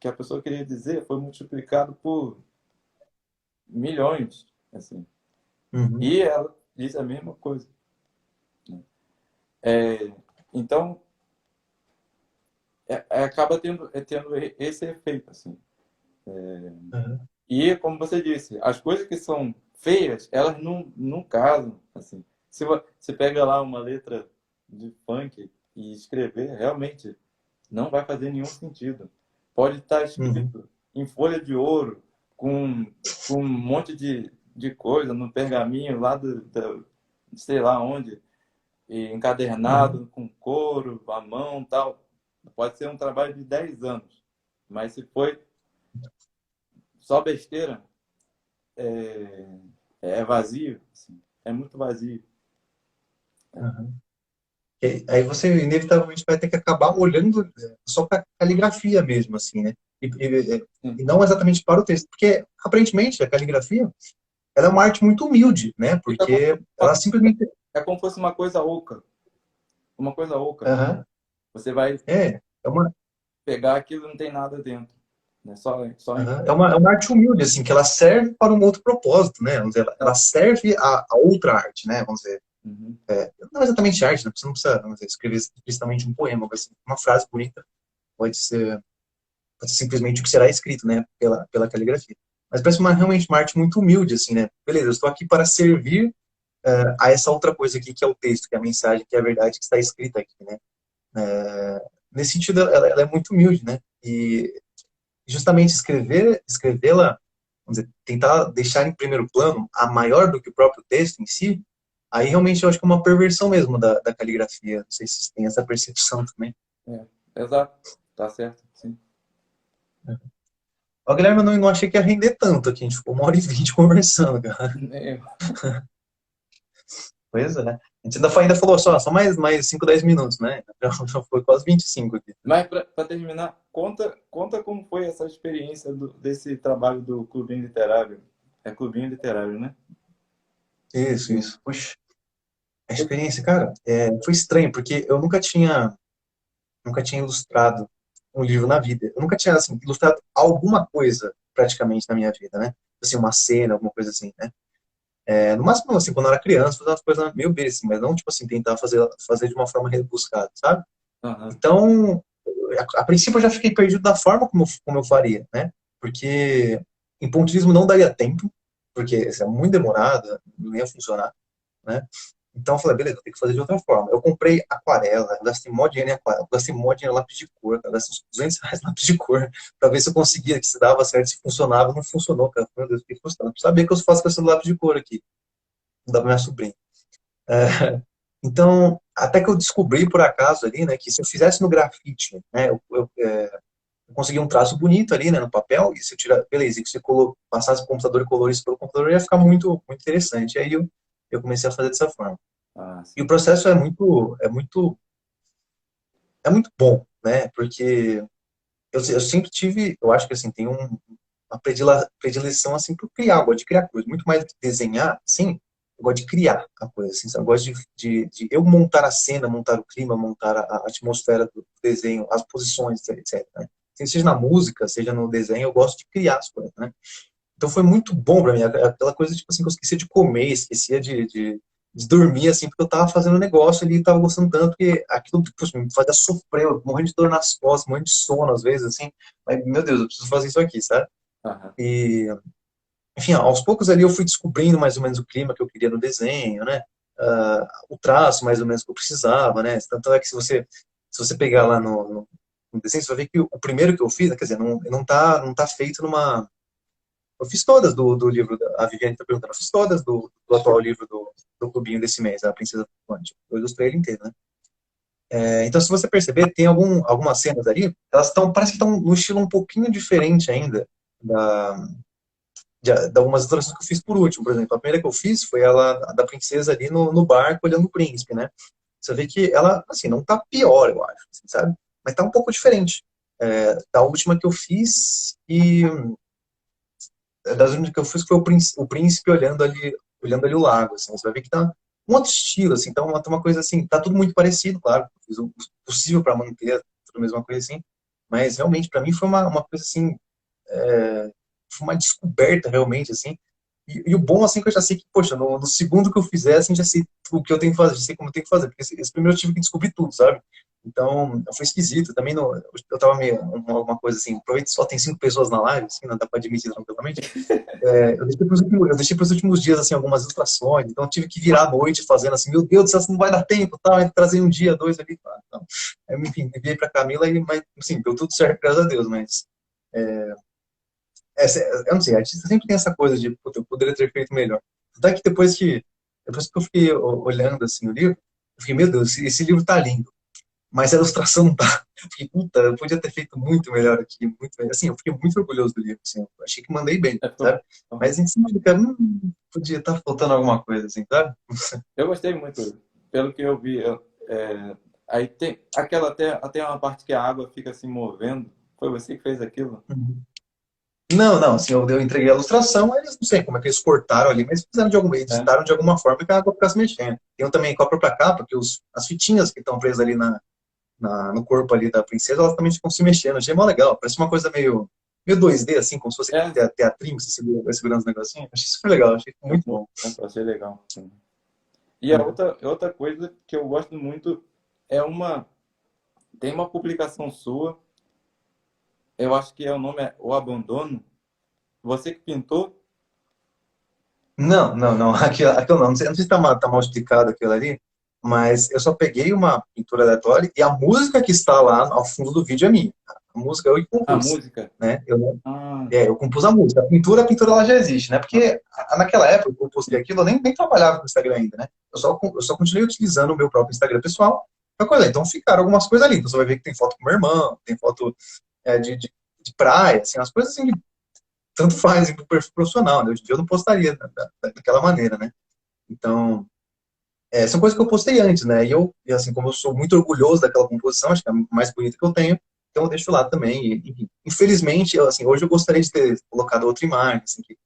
a pessoa queria dizer foi multiplicado por milhões, assim. uhum, E ela diz a mesma coisa. É, então, acaba tendo esse efeito, assim. uhum, E, como você disse, as coisas que são feias, elas não casam, assim. Se você pega lá uma letra de funk e escrever, realmente não vai fazer nenhum sentido. pode estar Uhum. escrito em folha de ouro, com um monte de coisa no pergaminho lá sei lá onde, e Uhum. encadernado com couro, à mão, tal. Pode ser um trabalho de 10 anos, mas se foi só besteira, é, é vazio, assim, é muito vazio. Uhum. Aí você inevitavelmente vai ter que acabar olhando só para caligrafia mesmo, assim, né? E Sim. não exatamente para o texto, porque aparentemente a caligrafia ela é uma arte muito humilde, né? Fica como, Porque ela simplesmente é como se fosse uma coisa oca, uma coisa oca. aham, Você vai é uma, pegar aquilo e não tem nada dentro, né? Só aham, é uma arte humilde, assim, que ela serve para um outro propósito, né? Vamos dizer, ela serve a outra arte, né? Vamos dizer, uhum. não exatamente arte, né? Você não precisa, vamos dizer, escrever explicitamente um poema, mas uma frase bonita pode ser, pode ser simplesmente o que será escrito, né? Pela caligrafia. Mas parece realmente uma arte muito humilde, assim, né? Beleza, eu estou aqui para servir a essa outra coisa aqui, que é o texto, que é a mensagem, que é a verdade que está escrita aqui, né? Nesse sentido, ela é muito humilde, né? E justamente escrevê-la, vamos dizer, tentar deixar em primeiro plano a maior do que o próprio texto em si, aí realmente eu acho que é uma perversão mesmo da caligrafia. Não sei se vocês têm essa percepção também. É, exato, tá certo, sim. Ó, Guilherme, eu não achei que ia render tanto aqui. A gente ficou 1h20 conversando, cara. É, Pois é. A gente ainda falou só mais 5, 10 minutos, né? Já foi quase 25 aqui. mas para terminar, conta como foi essa experiência desse trabalho do Clubinho Literário. É Clubinho Literário, né? Isso, Sim. isso. Puxa, a experiência, cara, foi estranho, porque eu nunca tinha ilustrado um livro na vida. Eu nunca tinha, assim, ilustrado alguma coisa, praticamente, na minha vida, né? Assim, uma cena, alguma coisa assim, né? No máximo, assim, quando eu era criança, fazer umas coisas meio bestas, assim, mas não, tipo assim, tentar fazer de uma forma rebuscada, sabe? Aham. Então, a princípio eu já fiquei perdido da forma como eu faria, né? Porque em pontilhismo não daria tempo, porque isso é muito demorado, não ia funcionar, né? Então eu falei, beleza, vou ter que fazer de outra forma. Eu comprei aquarela, gastei mó dinheiro em aquarela, gastei mó dinheiro em lápis de cor, cara, gastei uns R$ 200 em lápis de cor, pra ver se eu conseguia, se dava certo, se funcionava. Não funcionou, cara. Meu Deus, fiquei frustrado. Não sabia que eu faço questão do lápis de cor aqui, da minha sobrinha. Então, até que eu descobri por acaso ali, né, que se eu fizesse no grafite, né, eu consegui um traço bonito ali, né, no papel, e se eu tirar, beleza, e se eu passasse o computador e colorisse pelo computador, ia ficar muito, muito interessante. E aí eu comecei a fazer dessa forma. Ah, E o sim. processo é muito bom, né? Porque eu sempre tive, eu acho que assim, tem uma predileção assim por criar, eu gosto de criar coisas, muito mais do que desenhar, sim, eu gosto de criar a coisa, assim, eu gosto de eu montar a cena, montar o clima, montar a atmosfera do desenho, as posições, etc, né? Seja na música, seja no desenho, eu gosto de criar as coisas, né? Então foi muito bom pra mim, aquela coisa, tipo assim, que eu esquecia de comer, esquecia de dormir, assim, porque eu tava fazendo um negócio ali e tava gostando tanto que aquilo, tipo, me fazia sofrer, eu morrendo de dor nas costas, morrendo de sono às vezes, assim, mas, meu Deus, eu preciso fazer isso aqui, sabe? Aham. E, enfim, aos poucos ali eu fui descobrindo mais ou menos o clima que eu queria no desenho, né? O traço mais ou menos que eu precisava, né? Tanto é que se você pegar lá no desenho, você vai ver que o primeiro que eu fiz, né, quer dizer, não tá feito numa. Eu fiz todas do livro, a Viviane está perguntando, eu fiz todas do atual livro do Clubinho desse mês, a Princesa Flutuante. Eu ilustrei ele inteiro, né? Então, se você perceber, tem algumas cenas ali, parece que estão num estilo um pouquinho diferente ainda da, de algumas ilustrações que eu fiz por último. Por exemplo, a primeira que eu fiz foi ela, a da princesa ali no barco olhando o príncipe, né? Você vê que ela, assim, não tá pior, eu acho, assim, sabe? Mas tá um pouco diferente da última que eu fiz e das únicas que eu fiz foi o príncipe olhando ali o lago, assim, você vai ver que tá um outro estilo, assim, então tá uma coisa assim, tá tudo muito parecido, claro, fiz o possível para manter tudo a mesma coisa assim, mas realmente para mim foi uma coisa assim, foi uma descoberta realmente, assim, e o bom, assim, que eu já sei que, poxa, no segundo que eu fizer, assim, já sei o que eu tenho que fazer, já sei como eu tenho que fazer, porque esse primeiro eu tive que descobrir tudo, sabe? Então, foi esquisito. Também eu tava meio, uma coisa assim, aproveita que só tem 5 pessoas na live, assim, não dá pra admitir tranquilamente. Eu deixei para os últimos dias, assim, algumas ilustrações, então eu tive que virar à noite fazendo assim, meu Deus do céu, não vai dar tempo, tá? Eu trazer um dia, dois ali, tá? Então, aí, enfim, enviei para Camila, mas, assim, deu tudo certo, graças a Deus, mas Eu não sei, a artista sempre tem essa coisa de, puta, eu poderia ter feito melhor. Até que depois que eu fiquei olhando assim o livro, eu fiquei, meu Deus, esse livro tá lindo, mas a ilustração não tá. Eu fiquei, puta, eu podia ter feito muito melhor aqui, muito melhor. Assim, eu fiquei muito orgulhoso do livro, assim, eu achei que mandei bem, É, ficou sabe? bom. Mas em cima do cara, podia estar faltando alguma coisa, assim, sabe? Eu gostei muito, pelo que eu vi. Aí tem aquela até uma parte que a água fica se movendo. Foi você que fez aquilo? Uhum. Não, não, assim, eu entreguei a ilustração, eles não sei como é que eles cortaram ali, mas fizeram de alguma, É. editaram de alguma forma que a água ficasse mexendo. Tem também com a própria capa, que as fitinhas que estão presas ali no corpo ali da princesa, elas também ficam se mexendo. Achei mó legal, parece uma coisa meio 2D, assim, como se fosse aquele É, teatrinho que você vai segurando os negocinhos. Achei super legal, achei muito bom. eu achei legal. Sim. E a outra coisa que eu gosto muito é tem uma publicação sua, eu acho que o nome é O Abandono. Você que pintou? Não, não, não. Aquilo não sei se tá mal explicado aquilo ali, mas eu só peguei uma pintura aleatória e a música que está lá ao fundo do vídeo é minha. A música eu que A compus, música? né? Ah, Eu compus a música. A pintura ela já existe, né? Porque naquela época que eu postei aquilo, eu nem trabalhava no Instagram ainda, né? Eu só continuei utilizando o meu próprio Instagram pessoal pra coisa. Então ficaram algumas coisas ali. Então você vai ver que tem foto com meu irmão, tem foto de praia, assim, as coisas assim, tanto faz pro perfil profissional, né? Hoje em dia eu não postaria daquela maneira, né? Então, são coisas que eu postei antes, né? E assim, como eu sou muito orgulhoso daquela composição, acho que é a mais bonita que eu tenho, então eu deixo lá também. Enfim, infelizmente, assim, hoje eu gostaria de ter colocado outra imagem, assim, que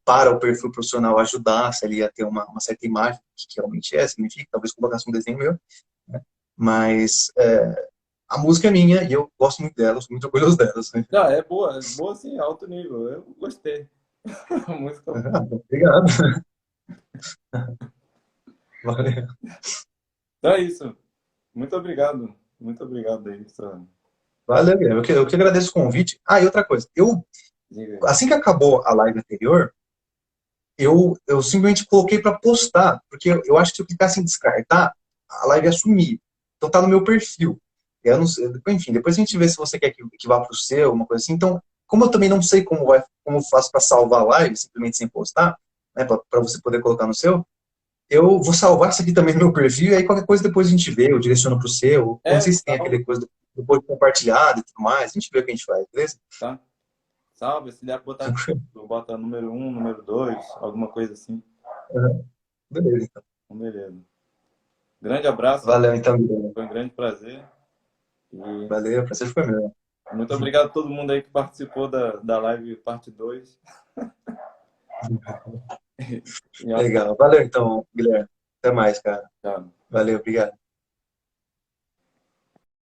para o perfil profissional ajudasse ali a ter uma certa imagem, que realmente significa, talvez colocasse um desenho meu, né? Mas a música é minha e eu gosto muito dela, sou muito orgulhoso dela. Assim. não, é boa sim, alto nível. Eu gostei. A música. Obrigado. Valeu. Então é isso. Muito obrigado. Muito obrigado aí. Valeu, Guilherme. Eu que agradeço o convite. Ah, e outra coisa, Diga aí. assim que acabou a live anterior, eu simplesmente coloquei para postar, porque eu acho que se eu clicasse em descartar, a live ia sumir. Então tá no meu perfil. Eu não sei, enfim, depois a gente vê se você quer que vá para o seu, uma coisa assim. Então, como eu também não sei como eu faço para salvar a live, simplesmente sem postar, né, para você poder colocar no seu, eu vou salvar isso aqui também no meu perfil, e aí qualquer coisa depois a gente vê, eu direciono para o seu. Eu não sei se tem Salve, aquele coisa do post compartilhado e tudo mais, a gente vê o que a gente faz, beleza? tá? Salve, se der pra botar, bota número um, número 2, alguma coisa assim. Uhum. Beleza, então. Então, beleza. Grande abraço, Valeu, então, Guilherme. foi um grande prazer. E Valeu, o prazer foi meu. muito obrigado a todo mundo aí que participou da live parte 2. E, ó, Legal. Valeu, então, Guilherme. Até mais, cara. tchau. Valeu, obrigado.